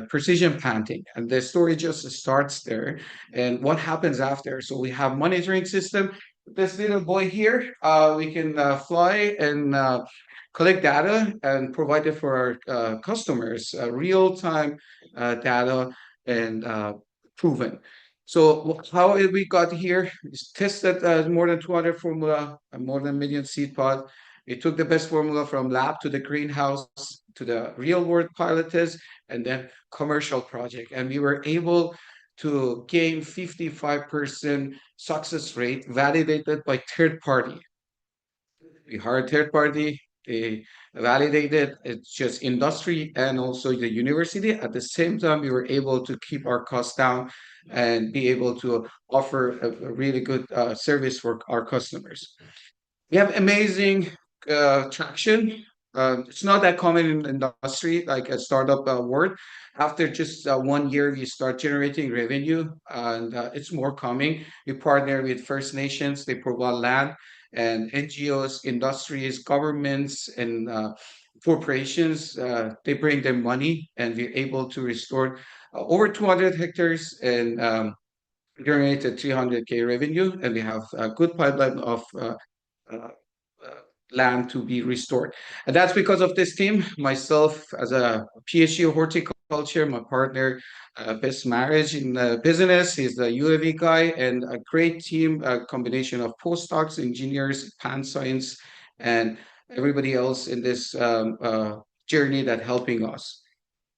precision planting, and the story just starts there. And what happens after? So we have monitoring system. This little boy here, we can fly and collect data and provide it for our customers, real-time data and proven. So how we got here is tested more than 200 formula and more than 1 million seed pod. We took the best formula from lab to the greenhouse to the real world pilot test and then commercial project. And we were able to gain 55% success rate validated by third party. We hired third party, they validated it's just industry and also the university. At the same time, we were able to keep our costs down and be able to offer a really good service for our customers. We have amazing traction. It's not that common in industry, like a startup world. After just 1 year, we start generating revenue, and it's more coming. We partner with First Nations. They provide land, and NGOs, industries, governments, and corporations. They bring them money, and we're able to restore over 200 hectares and generated 300K revenue, and we have a good pipeline of land to be restored. And that's because of this team, myself as a PhD of horticulture, my partner, best marriage in business, he's the UAV guy, and a great team, a combination of postdocs, engineers, pan science, and everybody else in this journey that helping us.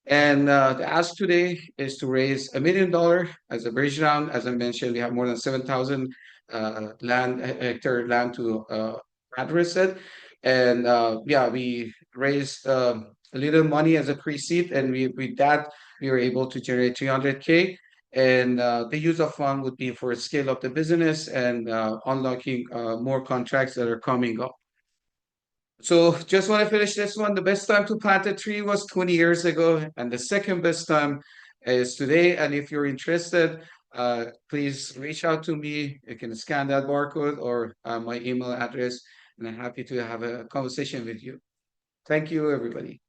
And the ask today is to raise $1 million as a bridge round. As I mentioned, we have more than 7,000 hectare land to address it. And yeah, we raised a little money as a pre-seed, and with that, we were able to generate 300K. And the use of fund would be for scale up the business and unlocking more contracts that are coming up. So just want to finish this one. The best time to plant a tree was 20 years ago, and the second best time is today. And if you're interested, please reach out to me. You can scan that barcode or my email address, and I'm happy to have a conversation with you. Thank you, everybody.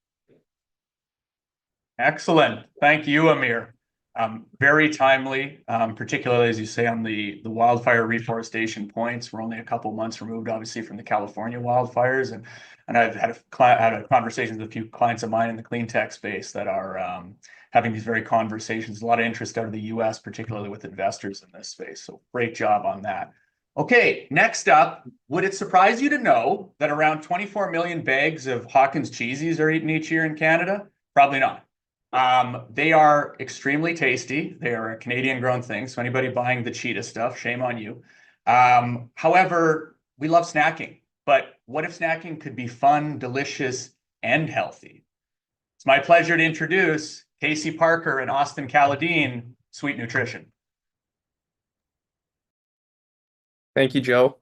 Excellent. Thank you, Amir. Very timely, particularly as you say on the wildfire reforestation points. We're only a couple months removed, obviously, from the California wildfires, and I've had a conversations with a few clients of mine in the clean tech space that are having these very conversations. A lot of interest out of the U.S., particularly with investors in this space. So great job on that. Okay, next up, would it surprise you to know that around 24 million bags of Hawkins cheesies are eaten each year in Canada? Probably not. They are extremely tasty. They are a Canadian-grown thing, so anybody buying the cheetah stuff, shame on you. However, we love snacking, but what if snacking could be fun, delicious, and healthy? It's my pleasure to introduce Casey Parker and Austin Calladine, Sweet Nutrition. Thank you, Joe.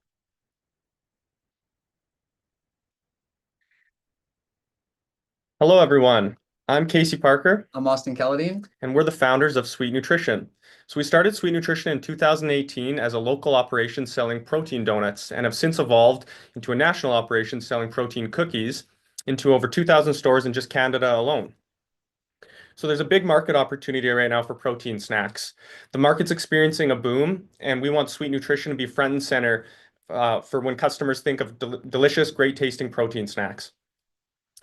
Hello, everyone. I'm Casey Parker. I'm Austin Calladine. And we're the founders of Sweet Nutrition. So we started Sweet Nutrition in 2018 as a local operation selling protein donuts and have since evolved into a national operation selling protein cookies into over 2,000 stores in just Canada alone. So there's a big market opportunity right now for protein snacks. The market's experiencing a boom, and we want Sweet Nutrition to be front and center for when customers think of delicious, great tasting protein snacks.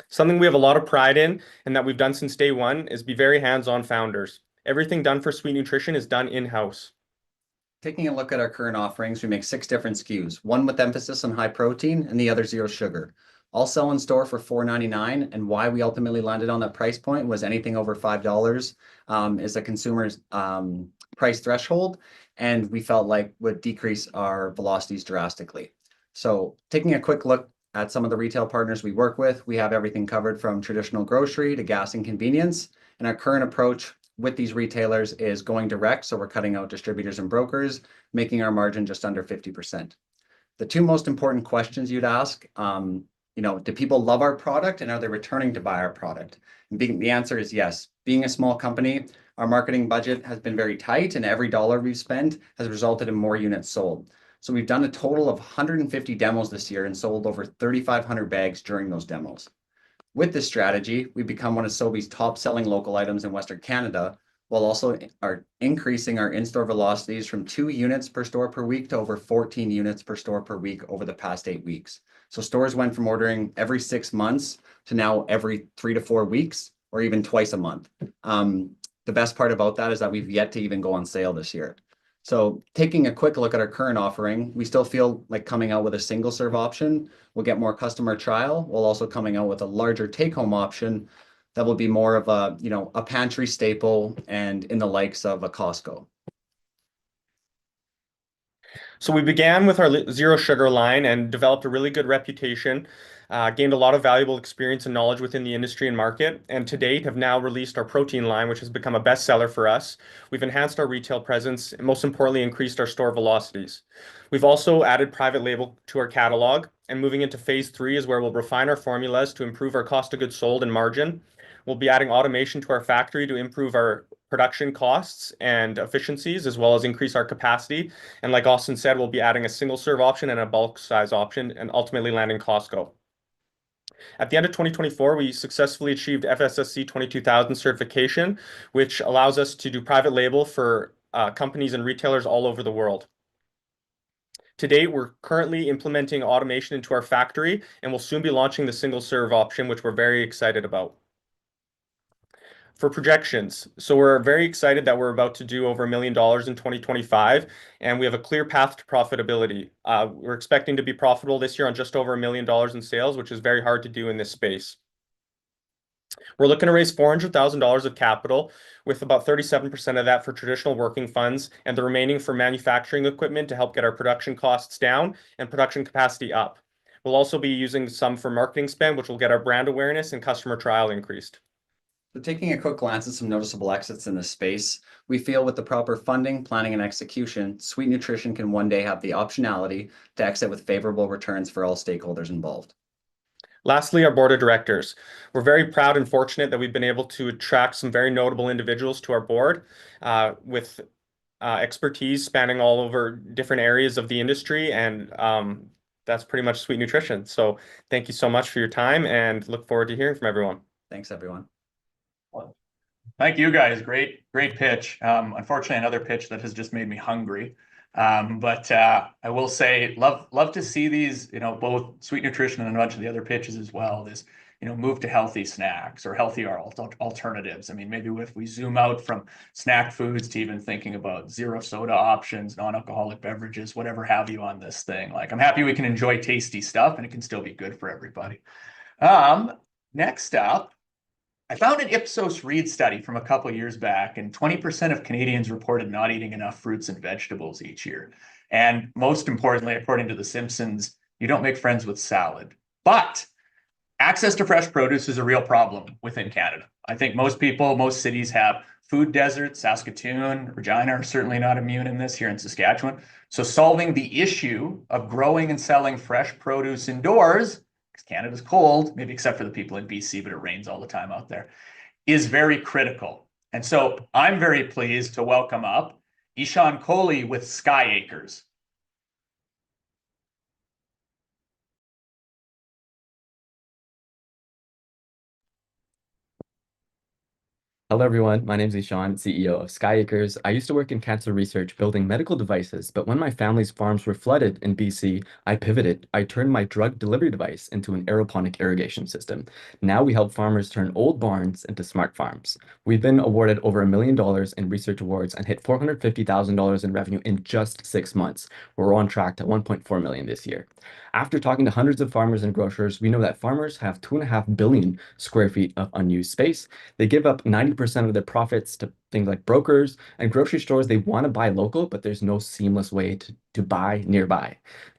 Something we have a lot of pride in and that we've done since day one is be very hands-on founders. Everything done for Sweet Nutrition is done in-house. Taking a look at our current offerings, we make 6 different SKUs, one with emphasis on high protein and the other 0 sugar. All sell in store for $4.99, and why we ultimately landed on that price point was anything over $5 is a consumer's price threshold, and we felt like would decrease our velocities drastically. So taking a quick look at some of the retail partners we work with, we have everything covered from traditional grocery to gas and convenience, and our current approach with these retailers is going direct, so we're cutting out distributors and brokers, making our margin just under 50%. The 2 most important questions you'd ask, do people love our product and are they returning to buy our product? And the answer is yes. Being a small company, our marketing budget has been very tight, and every dollar we've spent has resulted in more units sold. So we've done a total of 150 demos this year and sold over 3,500 bags during those demos. With this strategy, we've become one of Sobeys' top-selling local items in Western Canada, while also increasing our in-store velocities from 2 units per store per week to over 14 units per store per week over the past 8 weeks. So stores went from ordering every 6 months to now every 3 to 4 weeks, or even twice a month. The best part about that is that we've yet to even go on sale this year. So taking a quick look at our current offering, we still feel like coming out with a single serve option will get more customer trial, while also coming out with a larger take-home option that will be more of a, a pantry staple and in the likes of a Costco. So we began with our zero sugar line and developed a really good reputation, gained a lot of valuable experience and knowledge within the industry and market, and to date have now released our protein line, which has become a bestseller for us. We've enhanced our retail presence and most importantly, increased our store velocities. We've also added private label to our catalog, and moving into phase 3 is where we'll refine our formulas to improve our cost of goods sold and margin. We'll be adding automation to our factory to improve our production costs and efficiencies, as well as increase our capacity. And like Austin said, we'll be adding a single serve option and a bulk size option and ultimately landing Costco. At the end of 2024, we successfully achieved FSSC 22000 certification, which allows us to do private label for companies and retailers all over the world. To date, we're currently implementing automation into our factory and we'll soon be launching the single serve option, which we're very excited about. For projections, so we're very excited that we're about to do over $1 million in 2025, and we have a clear path to profitability. We're expecting to be profitable this year on just over $1 million in sales, which is very hard to do in this space. We're looking to raise $400,000 of capital, with about 37% of that for traditional working funds and the remaining for manufacturing equipment to help get our production costs down and production capacity up. We'll also be using some for marketing spend, which will get our brand awareness and customer trial increased. So taking a quick glance at some noticeable exits in this space, we feel with the proper funding, planning, and execution, Sweet Nutrition can one day have the optionality to exit with favorable returns for all stakeholders involved. Lastly, our board of directors. We're very proud and fortunate that we've been able to attract some very notable individuals to our board with expertise spanning all over different areas of the industry, and that's pretty much Sweet Nutrition. So thank you so much for your time and look forward to hearing from everyone. Thanks, everyone. Thank you guys. Great pitch. Unfortunately, another pitch that has just made me hungry. But I will say, love to see these, both Sweet Nutrition and a bunch of the other pitches as well. This, move to healthy snacks or healthier alternatives. I mean, maybe if we zoom out from snack foods to even thinking about zero soda options, non-alcoholic beverages, whatever have you on this thing. Like, I'm happy we can enjoy tasty stuff and it can still be good for everybody. Next up, I found an Ipsos Reid study from a couple of years back, and 20% of Canadians reported not eating enough fruits and vegetables each year. And most importantly, according to The Simpsons, you don't make friends with salad. But access to fresh produce is a real problem within Canada. I think most cities have food deserts. Saskatoon, Regina are certainly not immune in this here in Saskatchewan. So solving the issue of growing and selling fresh produce indoors, Canada's cold, maybe except for the people in BC, but it rains all the time out there, is very critical. And so I'm very pleased to welcome up Ishan Kohli with SkyAcres. Hello, everyone. My name is Ishan, CEO of SkyAcres. I used to work in cancer research building medical devices, but when my family's farms were flooded in BC, I pivoted. I turned my drug delivery device into an aeroponic irrigation system. Now we help farmers turn old barns into smart farms. We've been awarded over $1 million in research awards and hit $450,000 in revenue in just 6 months. We're on track to $1.4 million this year. After talking to hundreds of farmers and grocers, we know that farmers have 2.5 billion square feet of unused space. They give up 90% of their profits to things like brokers and grocery stores. They want to buy local, but there's no seamless way to buy nearby.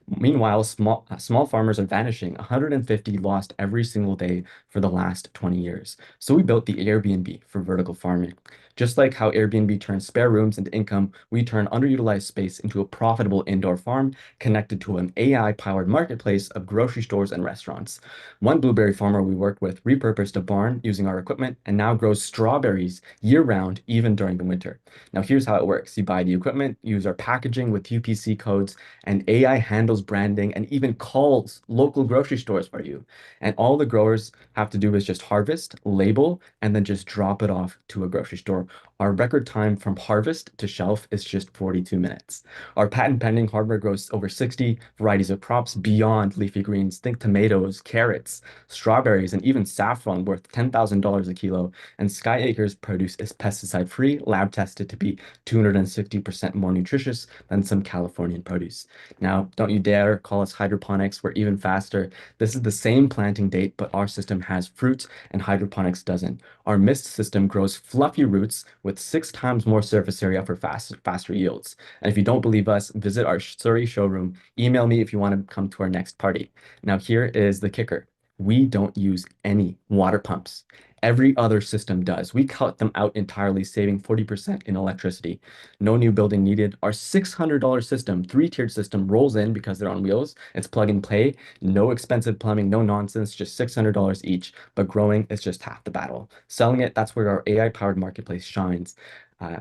Meanwhile, small farmers are vanishing. 150 lost every single day for the last 20 years. So we built the Airbnb for vertical farming. Just like how Airbnb turns spare rooms into income, we turn underutilized space into a profitable indoor farm connected to an AI-powered marketplace of grocery stores and restaurants. One blueberry farmer we worked with repurposed a barn using our equipment and now grows strawberries year-round, even during the winter. Now, here's how it works. You buy the equipment, use our packaging with UPC codes, and AI handles branding and even calls local grocery stores for you. And all the growers have to do is just harvest, label, and then just drop it off to a grocery store our record time from harvest to shelf is just 42 minutes. Our patent pending hardware grows over 60 varieties of crops beyond leafy greens. Think tomatoes, carrots, strawberries, and even saffron worth $10,000 a kilo. And SkyAcres produce is pesticide-free, lab tested to be 260% more nutritious than some Californian produce. Now, don't you dare call us hydroponics. We're even faster. This is the same planting date, but our system has fruit and hydroponics doesn't. Our mist system grows fluffy roots with 6 times more surface area for faster yields. And if you don't believe us, visit our Surrey showroom. Email me if you want to come to our next party. Now, here is the kicker. We don't use any water pumps. Every other system does. We cut them out entirely, saving 40% in electricity. No new building needed. Our $600 system, 3-tiered system, rolls in because they're on wheels. It's plug and play. No expensive plumbing, no nonsense, just $600 each. But growing is just half the battle. Selling it, that's where our AI-powered marketplace shines.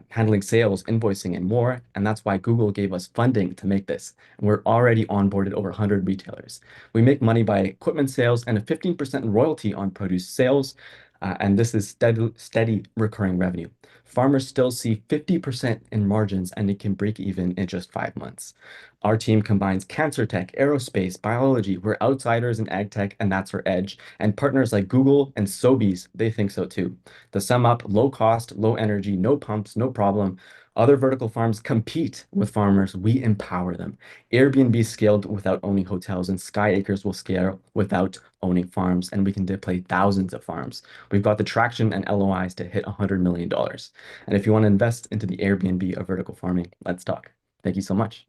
Handling sales, invoicing, and more. And that's why Google gave us funding to make this. And we're already onboarded over 100 retailers. We make money by equipment sales and a 15% royalty on produce sales. And this is steady recurring revenue. Farmers still see 50% in margins, and it can break even in just 5 months. Our team combines cancer tech, aerospace, biology. We're outsiders in ag tech, and that's our edge. And partners like Google and Sobeys, they think so too. To sum up, low cost, low energy, no pumps, no problem. Other vertical farms compete with farmers. We empower them. Airbnb scaled without owning hotels, and SkyAcres will scale without owning farms, and we can deploy thousands of farms. We've got the traction and LOIs to hit $100 million. And if you want to invest into the Airbnb of vertical farming, let's talk. Thank you so much.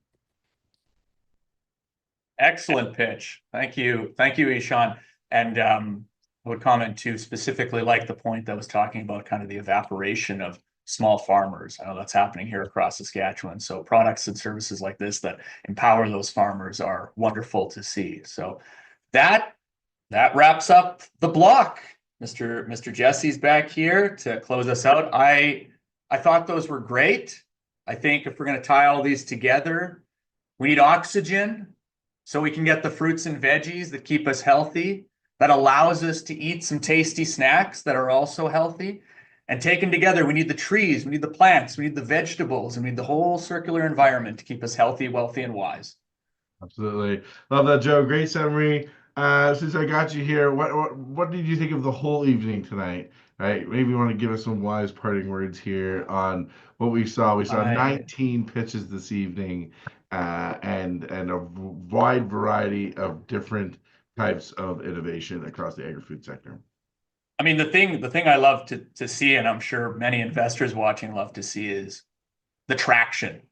Excellent pitch. Thank you. Thank you, Ishan. And I would comment too, specifically like the point that was talking about kind of the evaporation of small farmers. I know that's happening here across Saskatchewan. So products and services like this that empower those farmers are wonderful to see. So that wraps up the block. Mr. Jesse's back here to close us out. I thought those were great. I think if we're going to tie all these together, we need oxygen so we can get the fruits and veggies that keep us healthy, that allows us to eat some tasty snacks that are also healthy. And taken together, we need the trees, we need the plants, we need the vegetables, and we need the whole circular environment to keep us healthy, wealthy, and wise. Absolutely. Love that, Joe. Great summary. Since I got you here, what did you think of the whole evening tonight? Right? Maybe you want to give us some wise parting words here on what we saw. We saw 19 pitches this evening, and a wide variety of different types of innovation across the agri-food sector. I mean, the thing I love to see, and I'm sure many investors watching love to see, is the traction.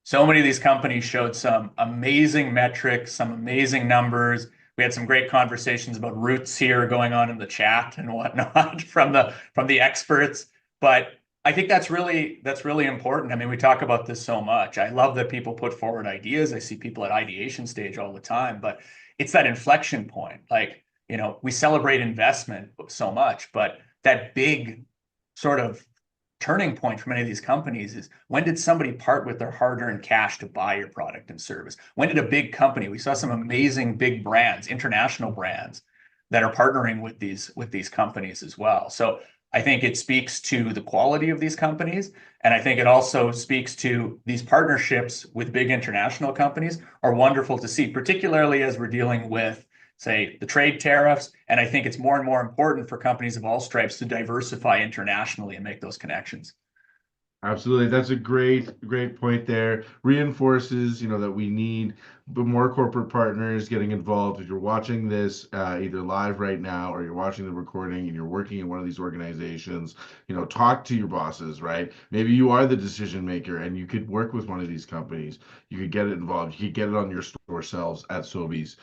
So many of these companies showed some amazing metrics, some amazing numbers. We had some great conversations about roots here going on in the chat and whatnot from the experts. But I think that's really important. I mean, we talk about this so much. I love that people put forward ideas. I see people at ideation stage all the time, but it's that inflection point. Like, you know, we celebrate investment so much, but that big sort of turning point for many of these companies is, when did somebody part with their hard-earned cash to buy your product and service? When did a big company, we saw some amazing big brands, international brands, that are partnering with these companies as well. So I think it speaks to the quality of these companies. And I think it also speaks to these partnerships with big international companies are wonderful to see, particularly as we're dealing with, say, the trade tariffs. And I think it's more and more important for companies of all stripes to diversify internationally and make those connections. Absolutely. That's a great point there. Reinforces, that we need more corporate partners getting involved. If you're watching this either live right now or you're watching the recording and you're working in one of these organizations, talk to your bosses, right? Maybe you are the decision maker and you could work with one of these companies. You could get it involved. You could get it on your store shelves at Sobeys.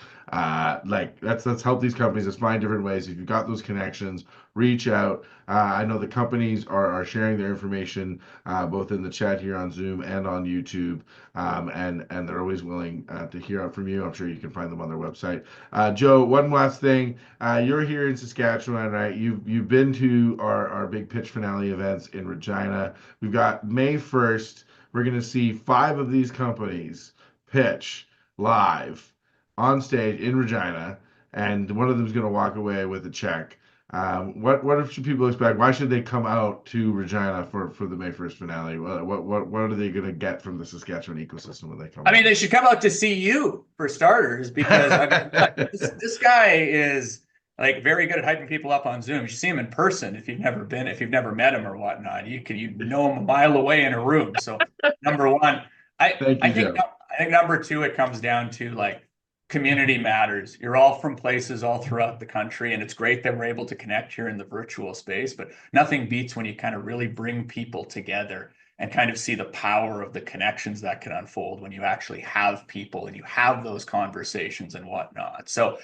Let's help these companies. Let's find different ways. If you've got those connections, reach out. I know the companies are sharing their information both in the chat here on Zoom and on YouTube, and they're always willing to hear out from you. I'm sure you can find them on their website. Joe, one last thing. You're here in Saskatchewan, right? You've been to our big pitch finale events in Regina. We've got May 1st. We're going to see 5 of these companies pitch live on stage in Regina, and one of them is going to walk away with a check. What should people expect? Why should they come out to Regina for the May 1st finale? What are they going to get from the Saskatchewan ecosystem when they come? I mean, they should come out to see you for starters, because I mean, this guy is like very good at hyping people up on Zoom. You should see him in person if you've never met him or whatnot. You know him a mile away in a room. So number one, I think number two, it comes down to like community matters. You're all from places all throughout the country, and it's great that we're able to connect here in the virtual space, but nothing beats when you kind of really bring people together and kind of see the power of the connections that can unfold when you actually have people and you have those conversations and whatnot. So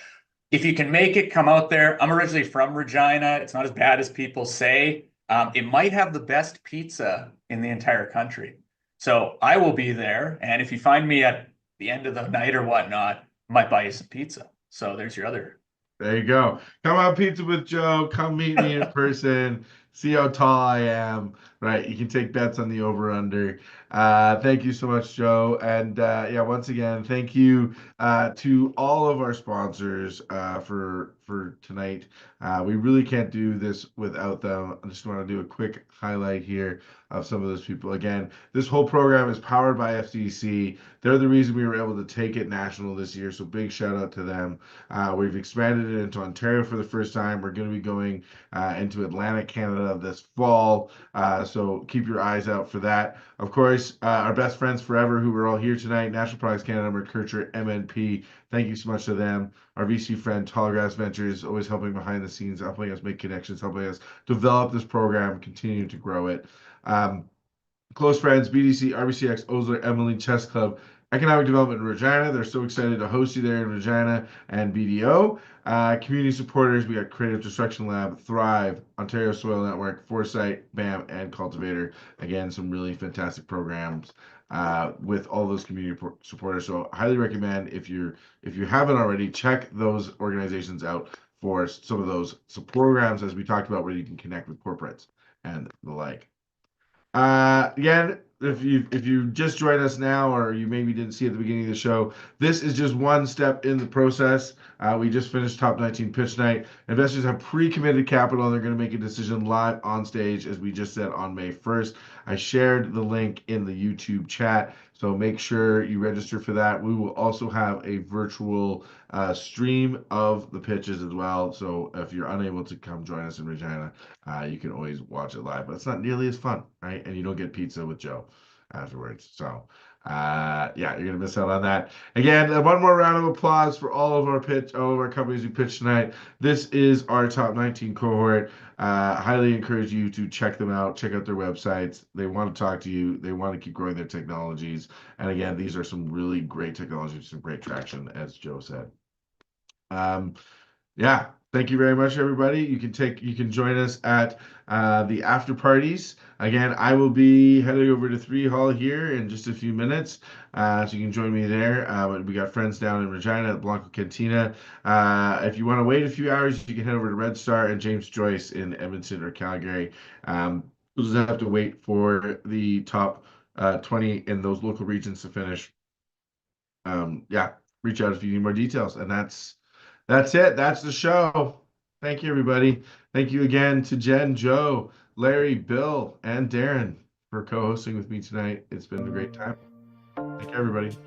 if you can make it, come out there. I'm originally from Regina. It's not as bad as people say. It might have the best pizza in the entire country. So I will be there. And if you find me at the end of the night or whatnot, I might buy you some pizza. So there's your other. There you go. Come out pizza with Joe. Come meet me in person. See how tall I am. Right. You can take bets on the over under. Thank you so much, Joe. And yeah, once again, thank you to all of our sponsors for tonight. We really can't do this without them. I just want to do a quick highlight here of some of those people. Again, this whole program is powered by FCC. They're the reason we were able to take it national this year. So big shout out to them. We've expanded it into Ontario for the first time. We're going to be going into Atlantic Canada this fall. So keep your eyes out for that. Of course, our best friends forever who were all here tonight, National Products Canada, Mercurture, MNP. Thank you so much to them. Our VC friend, Tallgrass Ventures, always helping behind the scenes, helping us make connections, helping us develop this program, continue to grow it. Close friends, BDC, RBCX, Osler, Emily, Chess Club, Economic Development in Regina. They're so excited to host you there in Regina, and BDO. Community supporters, we got Creative Destruction Lab, Thrive, Ontario Soil Network, Foresight, BAM, and Cultivator. Again, some really fantastic programs with all those community supporters. So highly recommend, if you haven't already, check those organizations out for some of those programs, as we talked about, where you can connect with corporates and the like. Again, if you just joined us now, or you maybe didn't see at the beginning of the show, this is just one step in the process. We just finished Top 19 Pitch Night. Investors have pre-committed capital, and they're going to make a decision live on stage, as we just said, on May 1st. I shared the link in the YouTube chat, so make sure you register for that. We will also have a virtual stream of the pitches as well. So if you're unable to come join us in Regina, you can always watch it live, but it's not nearly as fun, right? And you don't get pizza with Joe afterwards. So yeah, you're gonna miss out on that. Again, one more round of applause for all of our companies who pitched tonight. This is our top 19 cohort. Highly encourage you to check them out, check out their websites. They want to talk to you, they want to keep growing their technologies. And again, these are some really great technologies, some great traction, as Joe said. Yeah, thank you very much, everybody. You can join us at the after parties. Again, I will be heading over to 3 Hall here in just a few minutes, so you can join me there. But we got friends down in Regina at Blanco Cantina. If you want to wait a few hours, you can head over to Red Star and James Joyce in Edmonton or Calgary. You'll just have to wait for the top 20 in those local regions to finish. Yeah, reach out if you need more details. And that's it. That's the show. Thank you, everybody. Thank you again to Jen, Joe, Larry, Bill, and Darren for co-hosting with me tonight. It's been a great time. Thank you, everybody.